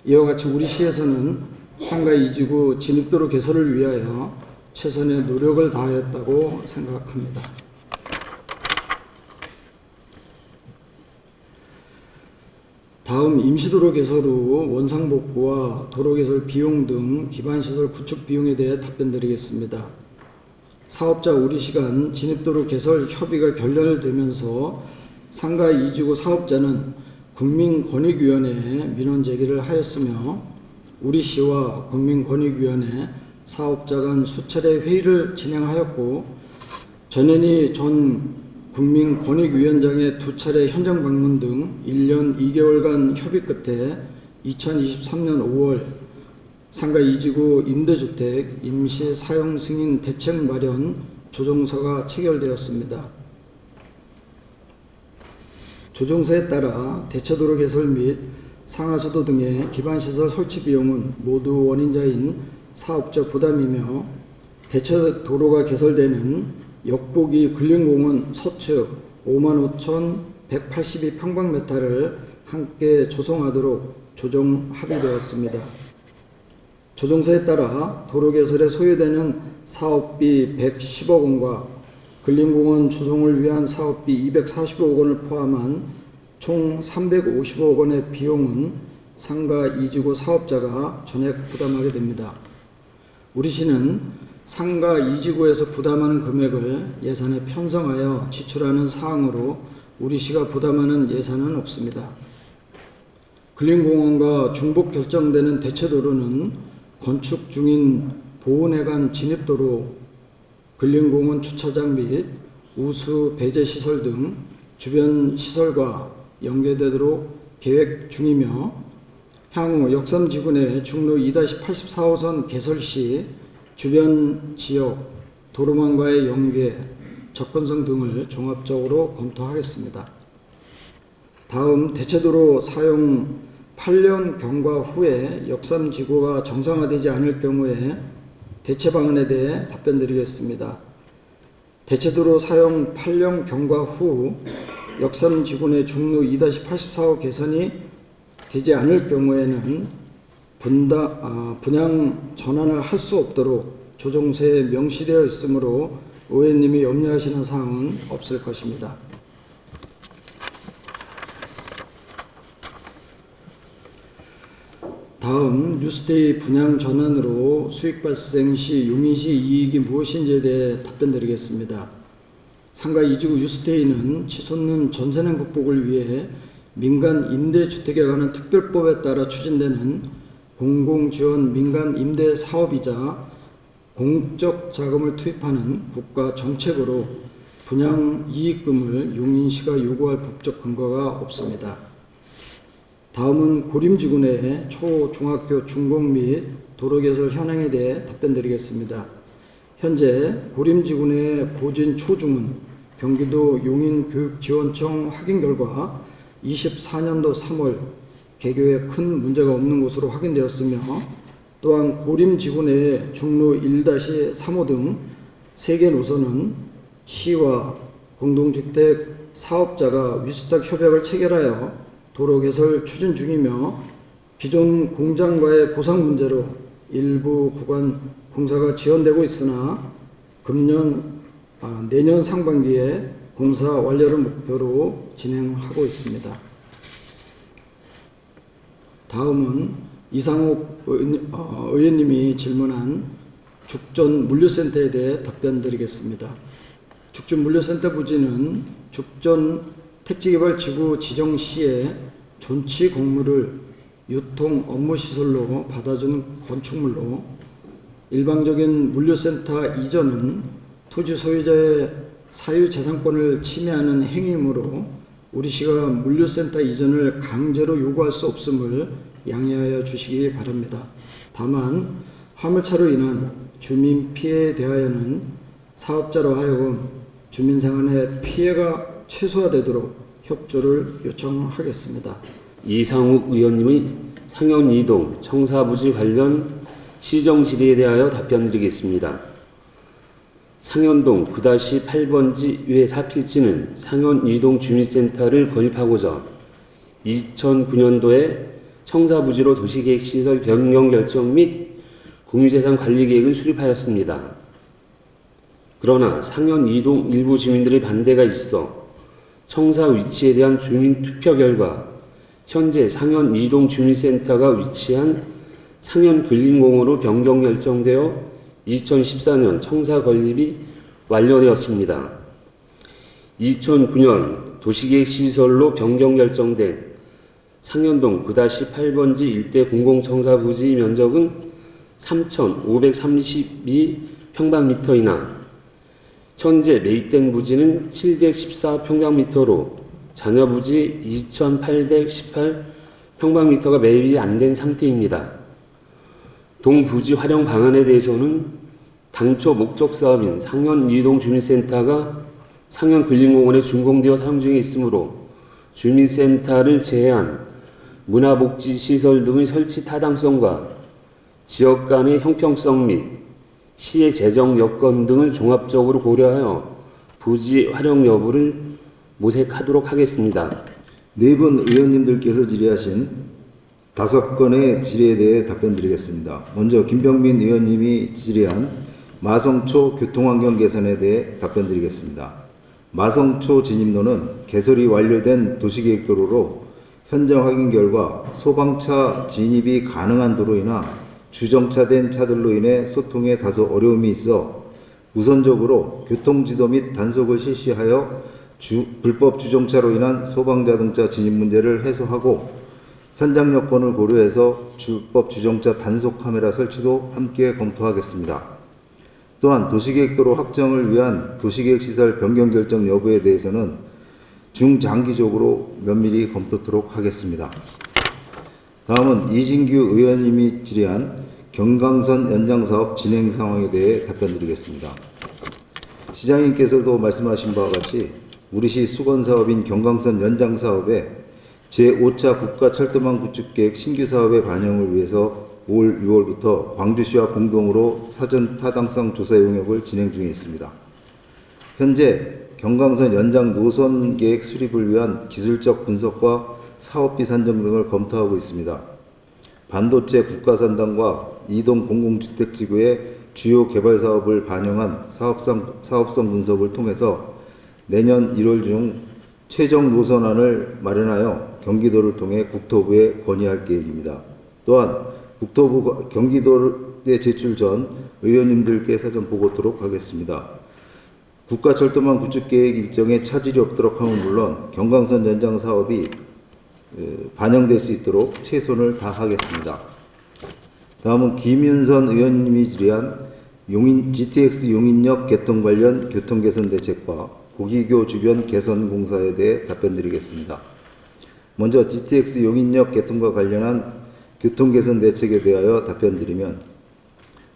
이와 같이 우리 시에서는 상가 2지구 진입도로 개설을 위하여 최선의 노력을 다하였다고 생각합니다. 다음 임시도로 개설 후 원상복구와 도로 개설 비용 등 기반시설 구축 비용에 대해 답변드리겠습니다. 사업자 우리시간 진입도로 개설 협의가 결렬되면서 상가 2지구 사업자는 국민권익위원회에 민원 제기를 하였으며 우리시와 국민권익위원회 사업자 간 수차례 회의를 진행하였고 전현희 전 국민권익위원장의 2차례 현장 방문 등 1년 2개월간 협의 끝에 2023년 5월 상가 2지구 임대주택 임시 사용 승인 대책 마련 조정서가 체결되었습니다. 조정서에 따라 대체도로 개설 및 상하수도 등의 기반시설 설치 비용은 모두 원인자인 사업자 부담이며 대체도로가 개설되는 역보기 근린공원 서측 55,182평방미터를 함께 조성하도록 조정 합의되었습니다. 조정서에 따라 도로 개설에 소요되는 사업비 110억 원과 근린공원 조성을 위한 사업비 245억 원을 포함한 총 350억 원의 비용은 상가 2지구 사업자가 전액 부담하게 됩니다. 우리시는 상가 2지구에서 부담하는 금액을 예산에 편성하여 지출하는 사항으로 우리시가 부담하는 예산은 없습니다. 근린공원과 중복 결정되는 대체도로는 건축 중인 보훈회관 진입도로, 근린공원 주차장 및 우수 배제시설 등 주변 시설과 연계되도록 계획 중이며 향후 역삼지구 내 중로 2-84호선 개설 시 주변 지역 도로망과의 연계, 접근성 등을 종합적으로 검토하겠습니다. 다음 대체도로 사용 8년 경과 후에 역삼지구가 정상화되지 않을 경우에 대체 방안에 대해 답변드리겠습니다. 대체도로 사용 8년 경과 후 역삼지구 내 중로 2-84호 개선이 되지 않을 경우에는 분양 전환을 할 수 없도록 조정서에 명시되어 있으므로 의원님이 염려하시는 사항은 없을 것입니다. 다음 뉴스테이 분양 전환으로 수익 발생 시 용인시 이익이 무엇인지에 대해 답변드리겠습니다. 상가 2지구 뉴스테이는 치솟는 전세난 극복을 위해 민간 임대주택에 관한 특별법에 따라 추진되는 공공지원 민간 임대 사업이자 공적 자금을 투입하는 국가 정책으로 분양 이익금을 용인시가 요구할 법적 근거가 없습니다. 다음은 고림지구 내 초, 중학교, 중공 및 도로개설 현황에 대해 답변드리겠습니다. 현재 고림지구 내 고진 초중은 경기도 용인교육지원청 확인 결과 24년도 3월 개교에 큰 문제가 없는 것으로 확인되었으며 또한 고림지구 내 중로 1-35 등 3개 노선은 시와 공동주택 사업자가 위수탁 협약을 체결하여 도로 개설 추진 중이며 기존 공장과의 보상 문제로 일부 구간 공사가 지연되고 있으나 내년 상반기에 공사 완료를 목표로 진행하고 있습니다. 다음은 이상욱 의원님이 질문한 죽전 물류센터에 대해 답변드리겠습니다. 죽전 물류센터 부지는 죽전 택지개발지구 지정시에 존치 공물을 유통 업무시설로 받아준 건축물로 일방적인 물류센터 이전은 토지 소유자의 사유재산권을 침해하는 행위이므로 우리시가 물류센터 이전을 강제로 요구할 수 없음을 양해하여 주시기 바랍니다. 다만 화물차로 인한 주민 피해에 대하여는 사업자로 하여금 주민 생활의 피해가 최소화되도록 협조를 요청하겠습니다. 이상욱 의원님의 상현 2동 청사부지 관련 시정 질의에 대하여 답변드리겠습니다. 상현동 9-8번지 외 사필지는 상현 2동 주민센터를 건립하고자 2009년도에 청사부지로 도시계획시설 변경 결정 및 공유재산 관리계획을 수립하였습니다. 그러나 상현 2동 일부 주민들의 반대가 있어 청사 위치에 대한 주민 투표 결과 현재 상현 2동 주민센터가 위치한 상현 근린공원으로 변경 결정되어 2014년 청사 건립이 완료되었습니다. 2009년 도시계획시설로 변경 결정된 상현동 9-8번지 일대 공공청사부지 면적은 3,532평방미터이나 현재 매입된 부지는 714평방미터로 잔여부지 2,818평방미터가 매입이 안 된 상태입니다. 동부지 활용 방안에 대해서는 당초 목적 사업인 상현 2동 주민센터가 상현 근린공원에 준공되어 사용 중에 있으므로 주민센터를 제외한 문화복지시설 등의 설치 타당성과 지역 간의 형평성 및 시의 재정 여건 등을 종합적으로 고려하여 부지 활용 여부를 모색하도록 하겠습니다. 네 분 의원님들께서 질의하신 5건의 질의에 대해 답변드리겠습니다. 먼저 김병민 의원님이 질의한 마성초 교통환경 개선에 대해 답변드리겠습니다. 마성초 진입로는 개설이 완료된 도시계획도로로 현장 확인 결과 소방차 진입이 가능한 도로이나 주정차된 차들로 인해 소통에 다소 어려움이 있어 우선적으로 교통지도 및 단속을 실시하여 불법 주정차로 인한 소방자동차 진입 문제를 해소하고 현장 여건을 고려해서 불법 주정차 단속 카메라 설치도 함께 검토하겠습니다. 또한 도시계획도로 확정을 위한 도시계획시설 변경 결정 여부에 대해서는 중장기적으로 면밀히 검토토록 하겠습니다. 다음은 이진규 의원님이 질의한 경강선 연장사업 진행 상황에 대해 답변드리겠습니다. 시장님께서도 말씀하신 바와 같이 우리시 수건사업인 경강선 연장사업에 제5차 국가철도망 구축계획 신규 사업의 반영을 위해서 올 6월부터 광주시와 공동으로 사전 타당성 조사 용역을 진행 중에 있습니다. 현재 경강선 연장 노선 계획 수립을 위한 기술적 분석과 사업비 산정 등을 검토하고 있습니다. 반도체 국가산당과 이동 공공주택지구의 주요 개발 사업을 반영한 사업성 분석을 통해서 내년 1월 중 최종 노선안을 마련하여 경기도를 통해 국토부에 건의할 계획입니다. 또한 국토부 경기도에 제출 전 의원님들께 사전 보고토록 하겠습니다. 국가철도망 구축계획 일정에 차질이 없도록 함은 물론 경강선 연장 사업이 반영될 수 있도록 최선을 다하겠습니다. 다음은 김윤선 의원님이 질의한 GTX 용인역 개통 관련 교통개선 대책과 고기교 주변 개선 공사에 대해 답변드리겠습니다. 먼저 GTX 용인역 개통과 관련한 교통개선 대책에 대하여 답변드리면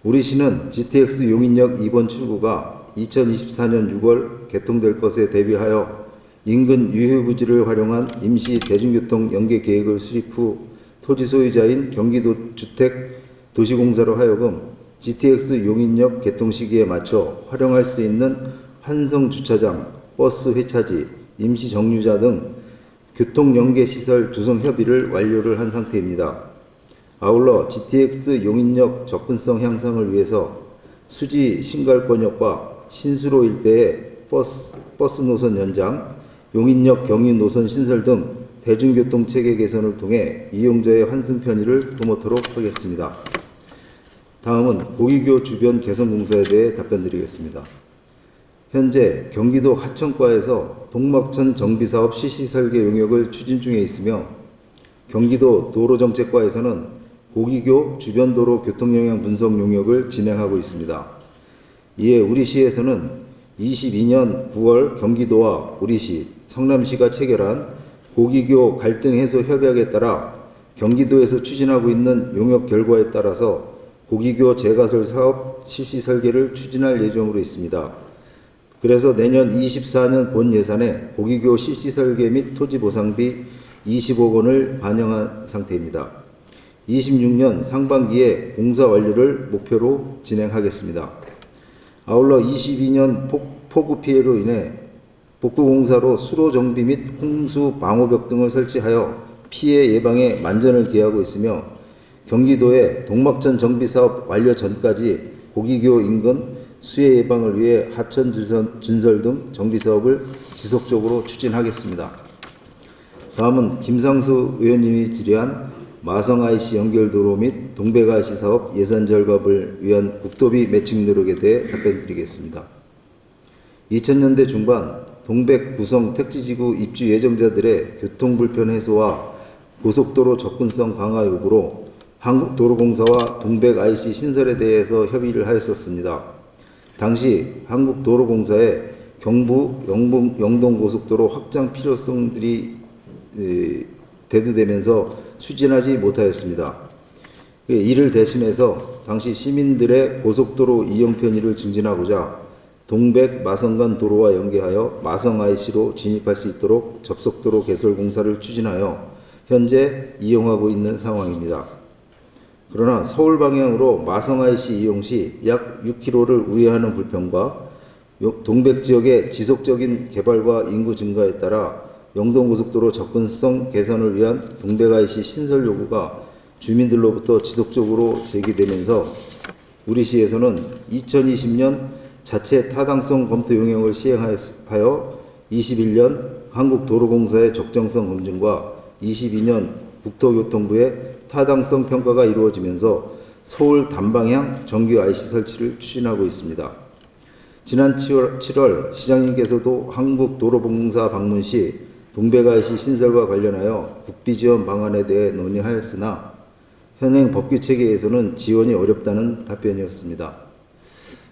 우리시는 GTX 용인역 2번 출구가 2024년 6월 개통될 것에 대비하여 인근 유휴부지를 활용한 임시 대중교통 연계 계획을 수립 후 토지 소유자인 경기도 주택 도시공사로 하여금 GTX 용인역 개통 시기에 맞춰 활용할 수 있는 환성 주차장, 버스 회차지, 임시 정류자 등 교통 연계 시설 조성 협의를 완료를 한 상태입니다. 아울러 GTX 용인역 접근성 향상을 위해서 수지 신갈권역과 신수로 일대의 버스 노선 연장, 용인역 경인 노선 신설 등 대중교통 체계 개선을 통해 이용자의 환승 편의를 도모토록 하겠습니다. 다음은 고기교 주변 개선 공사에 대해 답변드리겠습니다. 현재 경기도 하천과에서 동막천 정비사업 실시 설계 용역을 추진 중에 있으며 경기도 도로정책과에서는 고기교 주변도로 교통영향 분석 용역을 진행하고 있습니다. 이에 우리시에서는 22년 9월 경기도와 우리시, 성남시가 체결한 고기교 갈등 해소 협약에 따라 경기도에서 추진하고 있는 용역 결과에 따라서 고기교 재가설 사업 실시 설계를 추진할 예정으로 있습니다. 그래서 내년 24년 본 예산에 고기교 실시 설계 및 토지 보상비 20억 원을 반영한 상태입니다. 26년 상반기에 공사 완료를 목표로 진행하겠습니다. 아울러 22년 폭우 피해로 인해 복구 공사로 수로 정비 및 홍수 방호벽 등을 설치하여 피해 예방에 만전을 기하고 있으며 경기도의 동막천 정비 사업 완료 전까지 고기교 인근 수해 예방을 위해 하천 준설 등 정비 사업을 지속적으로 추진하겠습니다. 다음은 김상수 의원님이 질의한 마성 IC 연결도로 및 동백 IC 사업 예산 절감을 위한 국도비 매칭 노력에 대해 답변드리겠습니다. 2000년대 중반 동백 구성 택지지구 입주 예정자들의 교통불편 해소와 고속도로 접근성 강화 요구로 한국도로공사와 동백 IC 신설에 대해서 협의를 하였었습니다. 당시 한국도로공사의 경부 영동고속도로 확장 필요성들이 대두되면서 추진하지 못하였습니다. 이를 대신해서 당시 시민들의 고속도로 이용 편의를 증진하고자 동백 마성간 도로와 연계하여 마성 IC로 진입할 수 있도록 접속도로 개설 공사를 추진하여 현재 이용하고 있는 상황입니다. 그러나 서울 방향으로 마성 IC 이용 시 약 6km를 우회하는 불편과 동백 지역의 지속적인 개발과 인구 증가에 따라 영동고속도로 접근성 개선을 위한 동백 IC 신설 요구가 주민들로부터 지속적으로 제기되면서 우리시에서는 2020년 자체 타당성 검토 용역을 시행하여 21년 한국도로공사의 적정성 검증과 22년 국토교통부의 타당성 평가가 이루어지면서 서울 단방향 정규 IC 설치를 추진하고 있습니다. 지난 7월 시장님께서도 한국도로공사 방문 시 동백 IC 신설과 관련하여 국비 지원 방안에 대해 논의하였으나 현행 법규 체계에서는 지원이 어렵다는 답변이었습니다.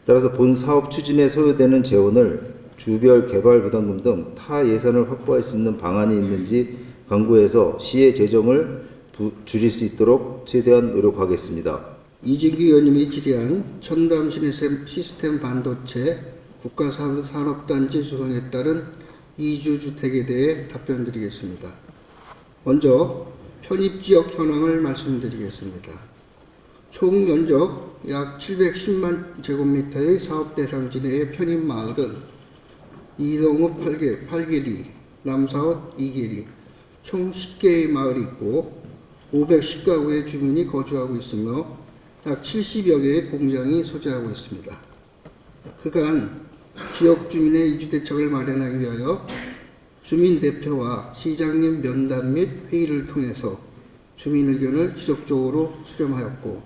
따라서 본 사업 추진에 소요되는 재원을 주별 개발 부담금 등 타 예산을 확보할 수 있는 방안이 있는지 강구해서 시의 재정을 줄일 수 있도록 최대한 노력하겠습니다. 이진규 의원님이 질의한 첨단 시스템 반도체 국가산업단지 조성에 따른 이주주택에 대해 답변드리겠습니다. 먼저 편입지역 현황을 말씀드리겠습니다. 총 면적 약 710만 제곱미터의 사업 대상 지내의 편입마을은 이동읍 8개리, 남사읍 2개리, 총 10개의 마을이 있고 510가구의 주민이 거주하고 있으며 약 70여 개의 공장이 소재하고 있습니다. 그간 지역 주민의 이주 대책을 마련하기 위하여 주민 대표와 시장님 면담 및 회의를 통해서 주민 의견을 지속적으로 수렴하였고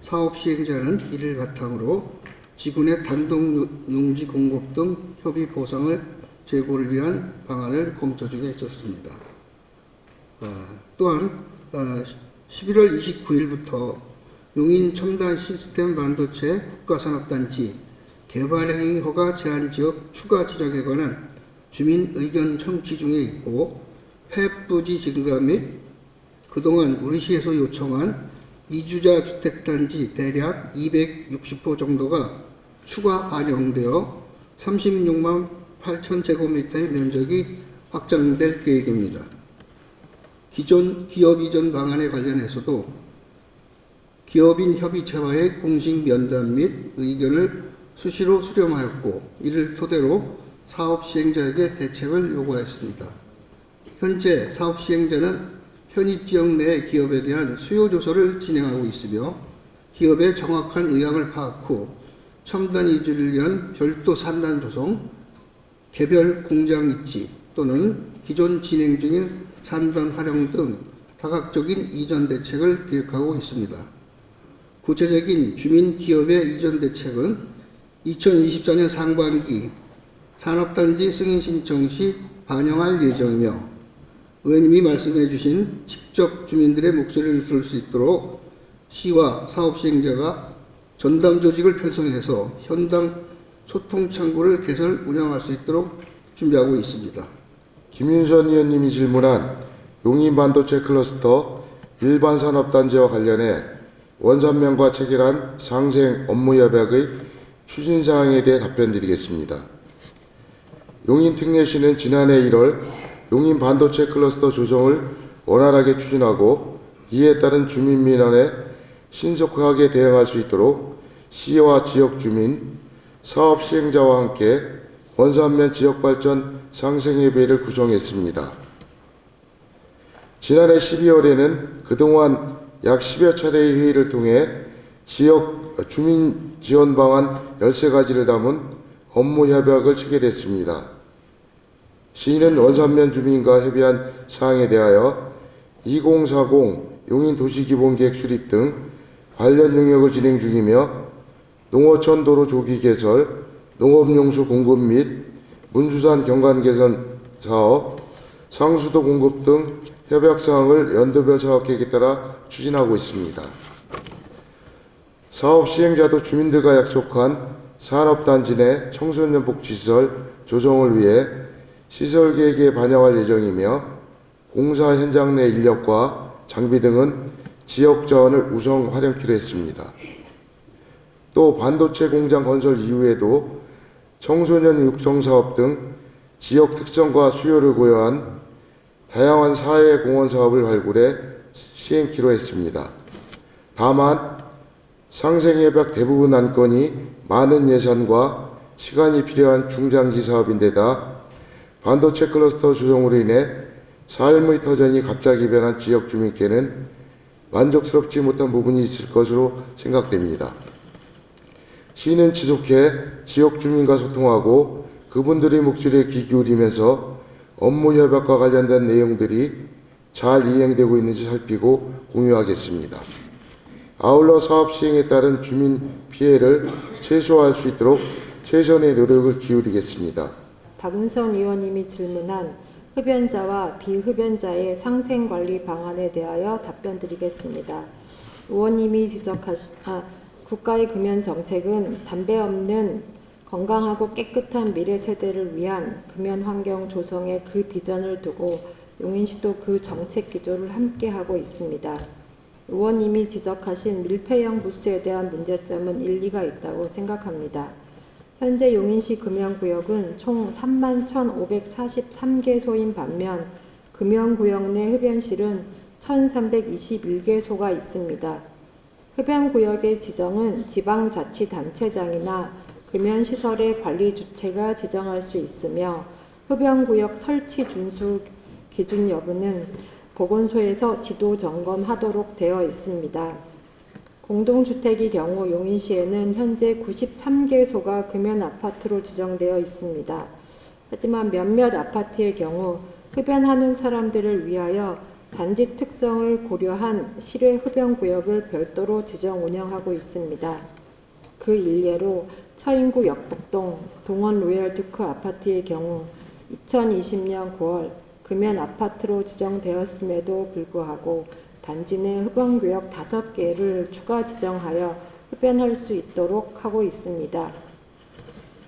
사업 시행자는 이를 바탕으로 지군의 단독 농지 공급 등 협의 보상을 제고를 위한 방안을 검토 중에 있었습니다. 또한 11월 29일부터 용인 첨단 시스템 반도체 국가산업단지 개발행위 허가 제한 지역 추가 지정에 관한 주민 의견 청취 중에 있고 폐부지 증가 및 그동안 우리시에서 요청한 이주자 주택단지 대략 260호 정도가 추가 반영되어 36만 8천 제곱미터의 면적이 확장될 계획입니다. 기존 기업 이전 방안에 관련해서도 기업인 협의체와의 공식 면담 및 의견을 수시로 수렴하였고 이를 토대로 사업 시행자에게 대책을 요구하였습니다. 현재 사업 시행자는 현입 지역 내 기업에 대한 수요 조사를 진행하고 있으며 기업의 정확한 의향을 파악 후 첨단 이주를 위한 별도 산단 조성, 개별 공장 입지 또는 기존 진행 중인 산단 활용 등 다각적인 이전 대책을 기획하고 있습니다. 구체적인 주민 기업의 이전 대책은 2024년 상반기 산업단지 승인 신청 시 반영할 예정이며 의원님이 말씀해 주신 직접 주민들의 목소리를 들을 수 있도록 시와 사업 시행자가 전담 조직을 편성해서 현장 소통 창구를 개설 운영할 수 있도록 준비하고 있습니다. 김윤선 의원님이 질문한 용인 반도체 클러스터 일반 산업단지와 관련해 원산면과 체결한 상생 업무협약의 추진사항에 대해 답변드리겠습니다. 용인 특례시는 지난해 1월 용인 반도체 클러스터 조정을 원활하게 추진하고 이에 따른 주민 민원에 신속하게 대응할 수 있도록 시와 지역 주민, 사업 시행자와 함께 원산면 지역발전 상생협의회를 구성했습니다. 지난해 12월에는 그동안 약 10여 차례의 회의를 통해 지역 주민 지원 방안 13가지를 담은 업무 협약을 체결했습니다. 시는 원산면 주민과 협의한 사항에 대하여 2040 용인 도시기본계획 수립 등 관련 용역을 진행 중이며 농어촌 도로 조기 개설, 농업용수 공급 및 문수산 경관 개선 사업, 상수도 공급 등 협약 사항을 연도별 사업 계획에 따라 추진하고 있습니다. 사업 시행자도 주민들과 약속한 산업단지 내 청소년 복지시설 조성을 위해 시설 계획에 반영할 예정이며 공사 현장 내 인력과 장비 등은 지역 자원을 우선 활용키로 했습니다. 또 반도체 공장 건설 이후에도 청소년 육성 사업 등 지역 특성과 수요를 고려한 다양한 사회 공헌 사업을 발굴해 시행키로 했습니다. 다만 상생협약 대부분 안건이 많은 예산과 시간이 필요한 중장기 사업인데다 반도체 클러스터 조성으로 인해 삶의 터전이 갑자기 변한 지역 주민께는 만족스럽지 못한 부분이 있을 것으로 생각됩니다. 시는 지속해 지역 주민과 소통하고 그분들의 목소리에 귀 기울이면서 업무 협약과 관련된 내용들이 잘 이행되고 있는지 살피고 공유하겠습니다. 아울러 사업 시행에 따른 주민 피해를 최소화할 수 있도록 최선의 노력을 기울이겠습니다. 박은선 의원님이 질문한 흡연자와 비흡연자의 상생관리 방안에 대하여 답변드리겠습니다. 의원님이 국가의 금연 정책은 담배 없는 건강하고 깨끗한 미래 세대를 위한 금연 환경 조성의 그 비전을 두고 용인시도 그 정책 기조를 함께하고 있습니다. 의원님이 지적하신 밀폐형 부스에 대한 문제점은 일리가 있다고 생각합니다. 현재 용인시 금연구역은 총 31,543개소인 반면 금연구역 내 흡연실은 1,321개소가 있습니다. 흡연구역의 지정은 지방자치단체장이나 금연시설의 관리 주체가 지정할 수 있으며 흡연구역 설치 준수 기준 여부는 보건소에서 지도 점검하도록 되어 있습니다. 공동주택의 경우 용인시에는 현재 93개소가 금연아파트로 지정되어 있습니다. 하지만 몇몇 아파트의 경우 흡연하는 사람들을 위하여 단지 특성을 고려한 실외 흡연구역을 별도로 지정 운영하고 있습니다. 그 일례로 처인구 역북동 동원 로얄두크 아파트의 경우 2020년 9월 금연 아파트로 지정되었음에도 불구하고 단지 내 흡연구역 5개를 추가 지정하여 흡연할 수 있도록 하고 있습니다.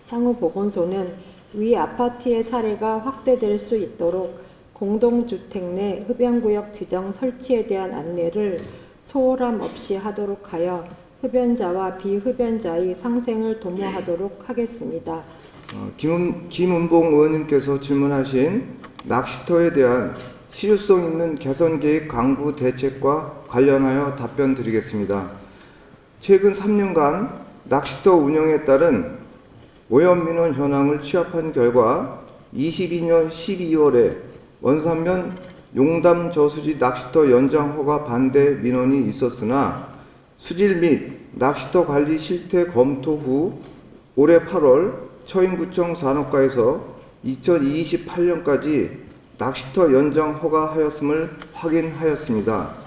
향후 보건소는 위 아파트의 사례가 확대될 수 있도록 공동주택 내 흡연구역 지정 설치에 대한 안내를 소홀함 없이 하도록 하여 흡연자와 비흡연자의 상생을 도모하도록 하겠습니다. 김은봉 의원님께서 질문하신 낚시터에 대한 실효성 있는 개선 계획 강구 대책과 관련하여 답변 드리겠습니다. 최근 3년간 낚시터 운영에 따른 오염민원 현황을 취합한 결과 22년 12월에 원산면 용담 저수지 낚시터 연장 허가 반대 민원이 있었으나 수질 및 낚시터 관리 실태 검토 후 올해 8월 처인구청 산업과에서 2028년까지 낚시터 연장 허가하였음을 확인하였습니다.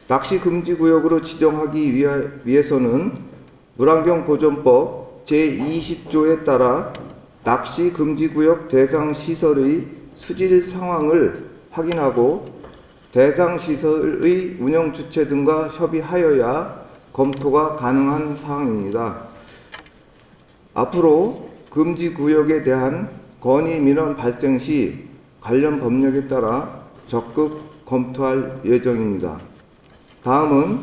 낚시 금지 구역으로 지정하기 위해서는 물환경보존법 제20조에 따라 낚시 금지 구역 대상 시설의 수질 상황을 확인하고 대상 시설의 운영 주체 등과 협의하여야 검토가 가능한 사항입니다. 앞으로 금지 구역에 대한 건의 민원 발생 시 관련 법령에 따라 적극 검토할 예정입니다. 다음은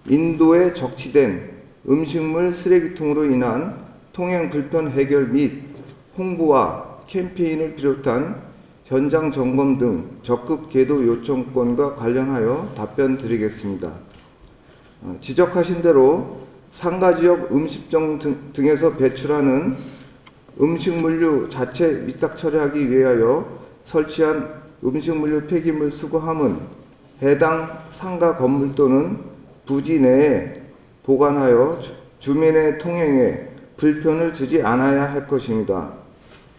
인도에 적치된 음식물 쓰레기통으로 인한 통행 불편 해결 및 홍보와 캠페인을 비롯한 현장 점검 등 적극 계도 요청권과 관련하여 답변 드리겠습니다. 지적하신 대로 상가지역 음식점 등에서 배출하는 음식물류 자체 위탁 처리하기 위하여 설치한 음식물류 폐기물 수거함은 해당 상가 건물 또는 부지 내에 보관하여 주민의 통행에 불편을 주지 않아야 할 것입니다.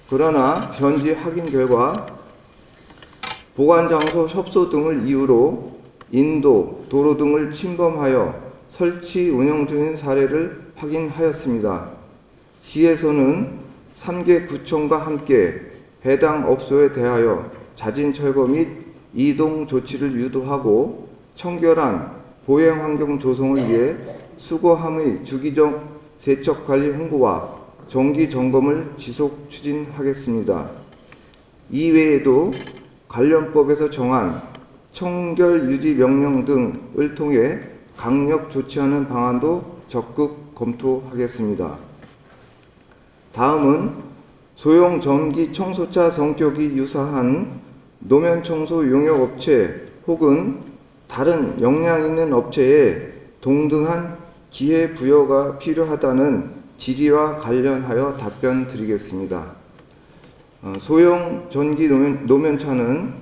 그러나 현지 확인 결과 보관장소 협소 등을 이유로 인도, 도로 등을 침범하여 설치 운영 중인 사례를 확인하였습니다. 시에서는 3개 구청과 함께 해당 업소에 대하여 자진 철거 및 이동 조치를 유도하고 청결한 보행 환경 조성을 위해 수거함의 주기적 세척 관리 홍보와 정기 점검을 지속 추진하겠습니다. 이외에도 관련법에서 정한 청결 유지 명령 등을 통해 강력 조치하는 방안도 적극 검토하겠습니다. 다음은 소형 전기 청소차 성격이 유사한 노면 청소 용역 업체 혹은 다른 역량 있는 업체에 동등한 기회 부여가 필요하다는 질의와 관련하여 답변 드리겠습니다. 소형 전기 노면차는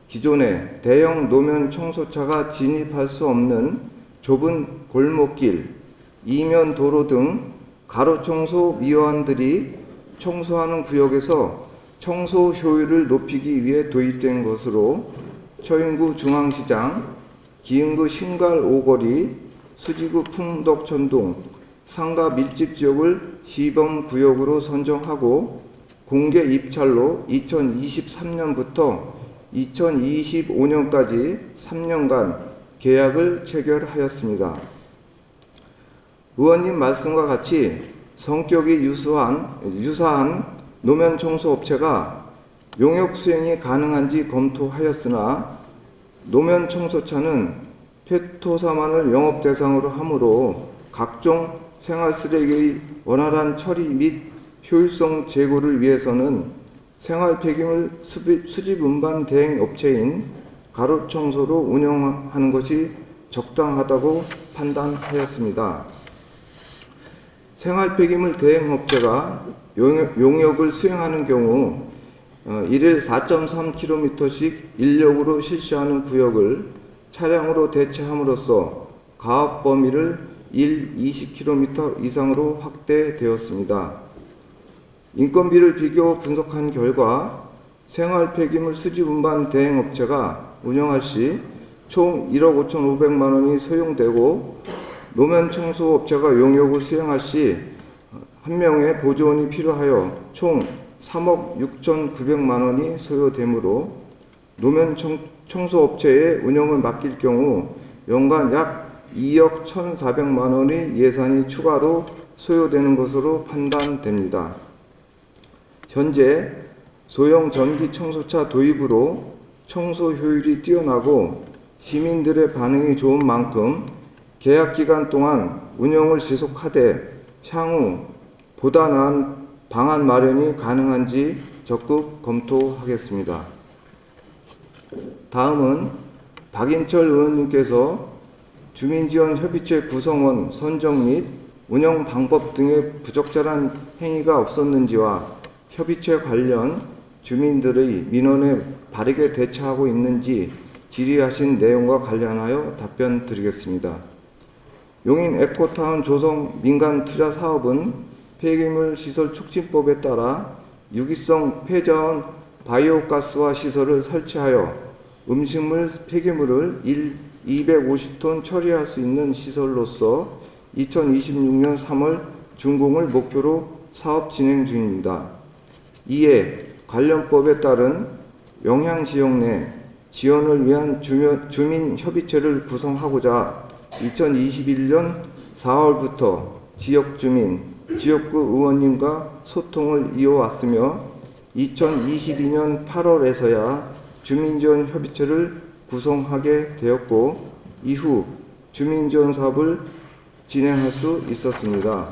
기존의 대형 노면 청소차가 진입할 수 없는 좁은 골목길, 이면 도로 등 가로청소 미화원들이 청소하는 구역에서 청소 효율을 높이기 위해 도입된 것으로 처인구 중앙시장, 기흥구 신갈 오거리, 수지구 풍덕천동, 상가 밀집 지역을 시범구역으로 선정하고 공개 입찰로 2023년부터 2025년까지 3년간 계약을 체결하였습니다. 의원님 말씀과 같이 성격이 유사한 노면 청소 업체가 용역 수행이 가능한지 검토하였으나 노면 청소차는 폐토사만을 영업 대상으로 하므로 각종 생활 쓰레기의 원활한 처리 및 효율성 제고를 위해서는 생활 폐기물 수집 운반 대행 업체인 가로청소로 운영하는 것이 적당하다고 판단하였습니다. 생활 폐기물 대행 업체가 용역을 수행하는 경우 1일 4.3km씩 인력으로 실시하는 구역을 차량으로 대체함으로써 가압 범위를 20km 이상으로 확대되었습니다. 인건비를 비교 분석한 결과 생활 폐기물 수집 운반 대행 업체가 운영할 시 총 1억 5,500만 원이 소요되고 노면 청소 업체가 용역을 수행할 시 한 명의 보조원이 필요하여 총 3억 6,900만 원이 소요되므로 노면 청소 업체에 운영을 맡길 경우 연간 약 2억 1,400만 원의 예산이 추가로 소요되는 것으로 판단됩니다. 현재 소형 전기 청소차 도입으로 청소 효율이 뛰어나고 시민들의 반응이 좋은 만큼 계약 기간 동안 운영을 지속하되 향후 보다 나은 방안 마련이 가능한지 적극 검토하겠습니다. 다음은 박인철 의원님께서 주민지원협의체 구성원 선정 및 운영 방법 등의 부적절한 행위가 없었는지와 협의체 관련 주민들의 민원에 바르게 대처하고 있는지 질의하신 내용과 관련하여 답변 드리겠습니다. 용인 에코타운 조성 민간 투자 사업은 폐기물 시설 촉진법에 따라 유기성 폐자원 바이오가스화 시설을 설치하여 음식물 폐기물을 250톤 처리할 수 있는 시설로서 2026년 3월 준공을 목표로 사업 진행 중입니다. 이에 관련법에 따른 영향지역 내 지원을 위한 주민협의체를 구성하고자 2021년 4월부터 지역주민, 지역구 의원님과 소통을 이어왔으며 2022년 8월에서야 주민지원협의체를 구성하게 되었고 이후 주민지원 사업을 진행할 수 있었습니다.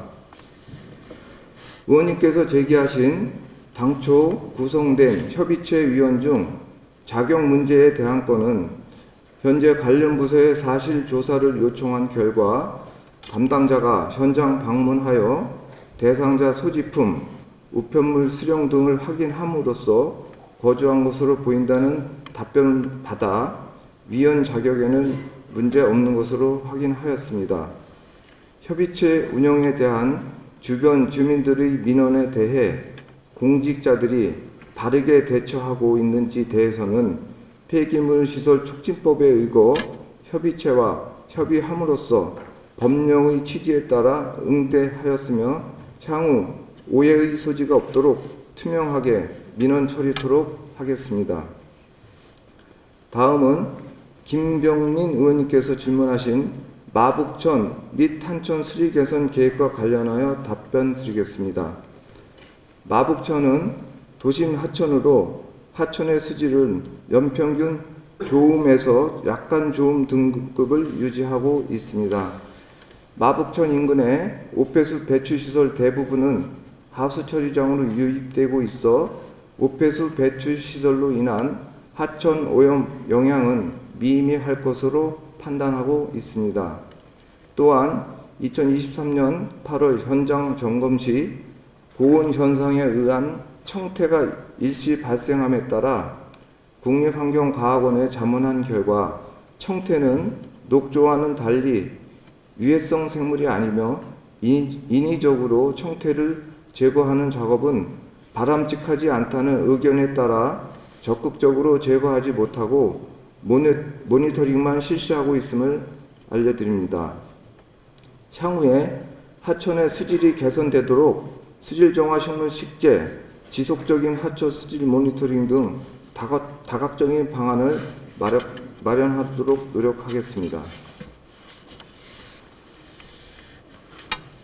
의원님께서 제기하신 당초 구성된 협의체 위원 중 자격 문제에 대한 건은 현재 관련 부서에 사실 조사를 요청한 결과 담당자가 현장 방문하여 대상자 소지품, 우편물 수령 등을 확인함으로써 거주한 것으로 보인다는 답변을 받아 위원 자격에는 문제 없는 것으로 확인하였습니다. 협의체 운영에 대한 주변 주민들의 민원에 대해 공직자들이 바르게 대처하고 있는지 대해서는 폐기물 시설 촉진법에 의거 협의체와 협의함으로써 법령의 취지에 따라 응대하였으며 향후 오해의 소지가 없도록 투명하게 민원 처리토록 하겠습니다. 다음은 김병민 의원님께서 질문하신 마북천 및 탄천 수리 개선 계획과 관련하여 답변 드리겠습니다. 마북천은 도심 하천으로 하천의 수질은 연평균 좋음에서 약간 좋음 등급을 유지하고 있습니다. 마북천 인근의 오폐수 배출시설 대부분은 하수처리장으로 유입되고 있어 오폐수 배출시설로 인한 하천 오염 영향은 미미할 것으로 판단하고 있습니다. 또한 2023년 8월 현장 점검 시 고온 현상에 의한 청태가 일시 발생함에 따라 국립환경과학원에 자문한 결과 청태는 녹조와는 달리 유해성 생물이 아니며 인위적으로 청태를 제거하는 작업은 바람직하지 않다는 의견에 따라 적극적으로 제거하지 못하고 모니터링만 실시하고 있음을 알려드립니다. 향후에 하천의 수질이 개선되도록 수질 정화 식물 식재, 지속적인 하천 수질 모니터링 등 다각적인 방안을 마련하도록 노력하겠습니다.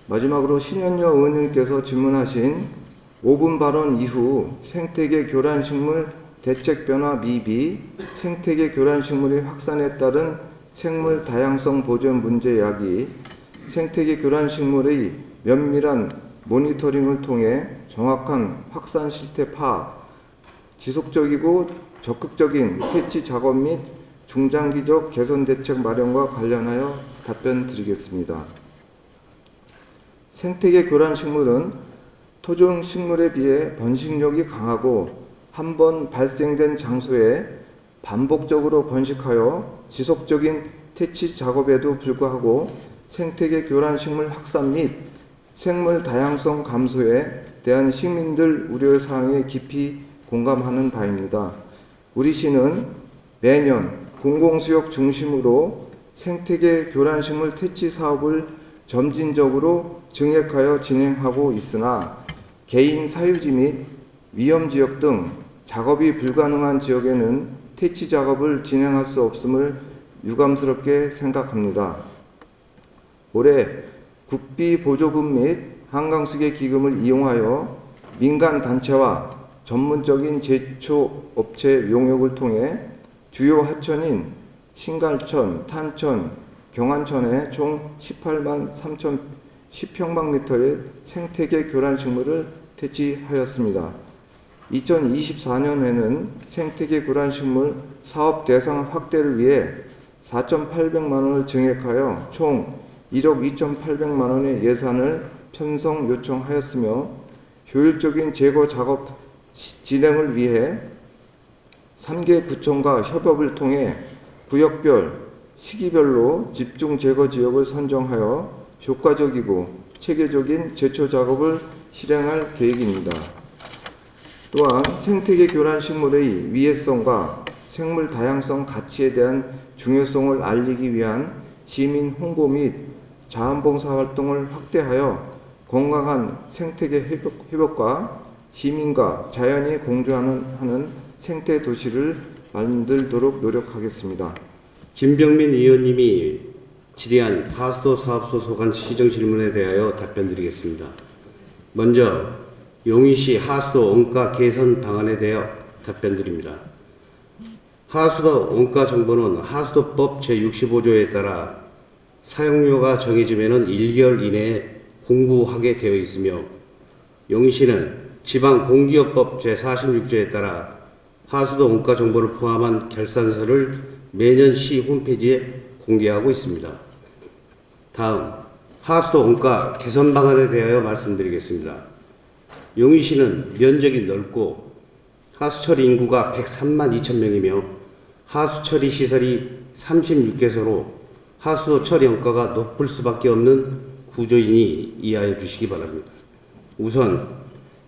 마지막으로 신현여 의원님께서 질문하신 5분 발언 이후 생태계 교란식물 대책 변화 미비, 생태계 교란식물의 확산에 따른 생물 다양성 보전 문제 야기, 생태계 교란식물의 면밀한 모니터링을 통해 정확한 확산 실태 파악, 지속적이고 적극적인 퇴치 작업 및 중장기적 개선 대책 마련과 관련하여 답변 드리겠습니다. 생태계 교란식물은 토종식물에 비해 번식력이 강하고 한 번 발생된 장소에 반복적으로 번식하여 지속적인 퇴치 작업에도 불구하고 생태계 교란식물 확산 및 생물 다양성 감소에 대한 시민들 우려사항에 깊이 공감하는 바입니다. 우리 시는 매년 공공수역 중심으로 생태계 교란식물 퇴치 사업을 점진적으로 증액하여 진행하고 있으나 개인 사유지 및 위험지역 등 작업이 불가능한 지역에는 퇴치 작업을 진행할 수 없음을 유감스럽게 생각합니다. 올해 국비 보조금 및 한강수계 기금을 이용하여 민간 단체와 전문적인 제초업체 용역을 통해 주요 하천인 신갈천, 탄천, 경안천에 총 18만 3천 10평방미터의 생태계 교란식물을 퇴치하였습니다. 2024년에는 생태계 교란식물 사업 대상 확대를 위해 4,800만 원을 증액하여 총 1억 2,800만 원의 예산을 편성 요청하였으며 효율적인 제거 작업 진행을 위해 3개 구청과 협업을 통해 구역별, 시기별로 집중 제거 지역을 선정하여 효과적이고 체계적인 제초 작업을 실행할 계획입니다. 또한 생태계 교란 식물의 위해성과 생물 다양성 가치에 대한 중요성을 알리기 위한 시민 홍보 및 자원봉사 활동을 확대하여 건강한 생태계 회복과 시민과 자연이 공존하는 생태 도시를 만들도록 노력하겠습니다. 김병민 의원님이 질의한 하수도 사업 소속한 시정 질문에 대하여 답변드리겠습니다. 먼저 용인시 하수도 원가 개선 방안에 대하여 답변드립니다. 하수도 원가 정보는 하수도법 제65조에 따라 사용료가 정해지면 1개월 이내에 공부하게 되어 있으며 용인시는 지방공기업법 제46조에 따라 하수도 원가 정보를 포함한 결산서를 매년 시 홈페이지에 공개하고 있습니다. 다음, 하수도 원가 개선 방안에 대하여 말씀드리겠습니다. 용인시는 면적이 넓고 하수처리 인구가 103만 2천 명이며 하수처리 시설이 36개소로 하수도 처리 원가가 높을 수밖에 없는 구조이니 이해해 주시기 바랍니다. 우선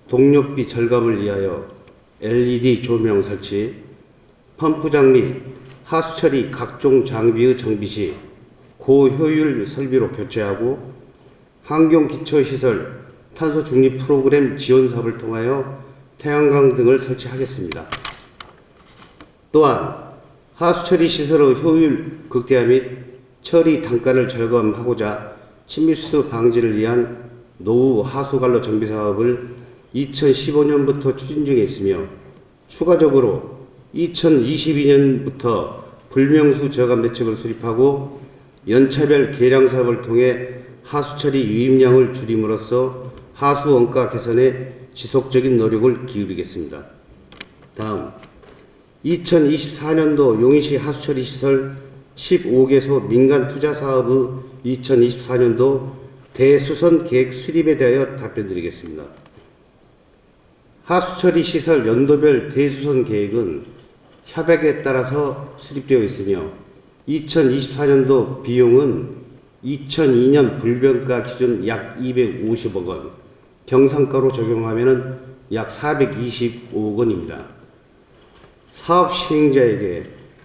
동력비 절감을 위하여 LED 조명 설치, 펌프장 및 하수처리 각종 장비의 정비 시 고효율 설비로 교체하고 환경기초시설 탄소 중립 프로그램 지원 사업을 통하여 태양광 등을 설치하겠습니다. 또한 하수처리 시설의 효율 극대화 및 처리 단가를 절감하고자 침입수 방지를 위한 노후 하수관로 정비 사업을 2015년부터 추진 중에 있으며 추가적으로 2022년부터 불명수 저감 대책을 수립하고 연차별 계량 사업을 통해 하수처리 유입량을 줄임으로써 하수 원가 개선에 지속적인 노력을 기울이겠습니다. 다음, 2024년도 용인시 하수처리 시설 15개소 민간 투자 사업의 2024년도 대수선 계획 수립에 대하여 답변드리겠습니다. 하수처리 시설 연도별 대수선 계획은 협약에 따라서 수립되어 있으며 2024년도 비용은 2002년 불변가 기준 약 250억 원, 경상가로 적용하면 약 425억 원입니다. 사업 시행자에게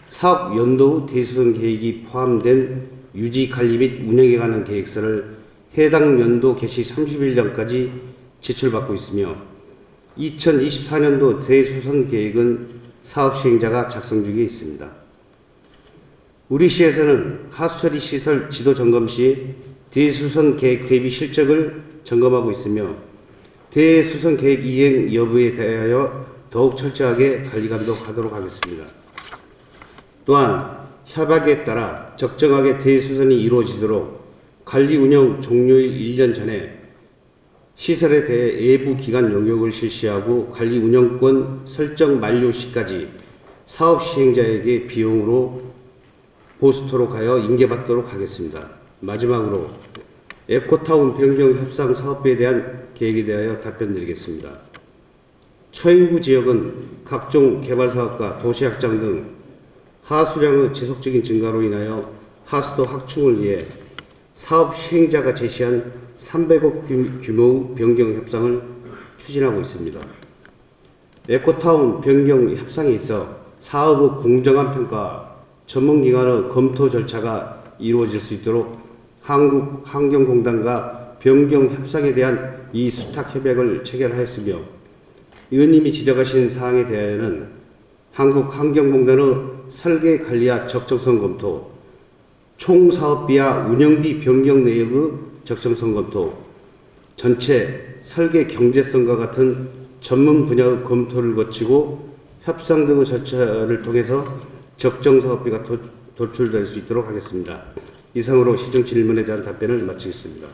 사업 연도 대수선 계획이 포함된 유지 관리 및 운영에 관한 계획서를 해당 연도 개시 30일 전까지 제출받고 있으며 2024년도 대수선 계획은 사업 시행자가 작성 중에 있습니다. 우리 시에서는 하수처리 시설 지도 점검 시 대수선 계획 대비 실적을 점검하고 있으며 대수선 계획 이행 여부에 대하여 더욱 철저하게 관리 감독하도록 하겠습니다. 또한 협약에 따라 적정하게 대수선이 이루어지도록 관리 운영 종료일 1년 전에 시설에 대해 외부 기관 용역을 실시하고 관리 운영권 설정 만료 시까지 사업 시행자에게 비용으로 보수토록 하여 인계받도록 하겠습니다. 마지막으로 에코타운 변경 협상 사업에 대한 계획에 대하여 답변드리겠습니다. 초인구 지역은 각종 개발 사업과 도시 확장 등 하수량의 지속적인 증가로 인하여 하수도 확충을 위해 사업 시행자가 제시한 300억 규모의 변경 협상을 추진하고 있습니다. 에코타운 변경 협상에 있어 사업의 공정한 평가, 전문기관의 검토 절차가 이루어질 수 있도록 한국환경공단과 변경 협상에 대한 이 수탁 협약을 체결하였으며 의원님이 지적하신 사항에 대하여는 한국환경공단의 설계 관리와 적정성 검토, 총 사업비와 운영비 변경 내역의 적정성 검토, 전체 설계 경제성과 같은 전문 분야의 검토를 거치고 협상 등의 절차를 통해서 적정 사업비가 도출될 수 있도록 하겠습니다. 이상으로 시정 질문에 대한 답변을 마치겠습니다.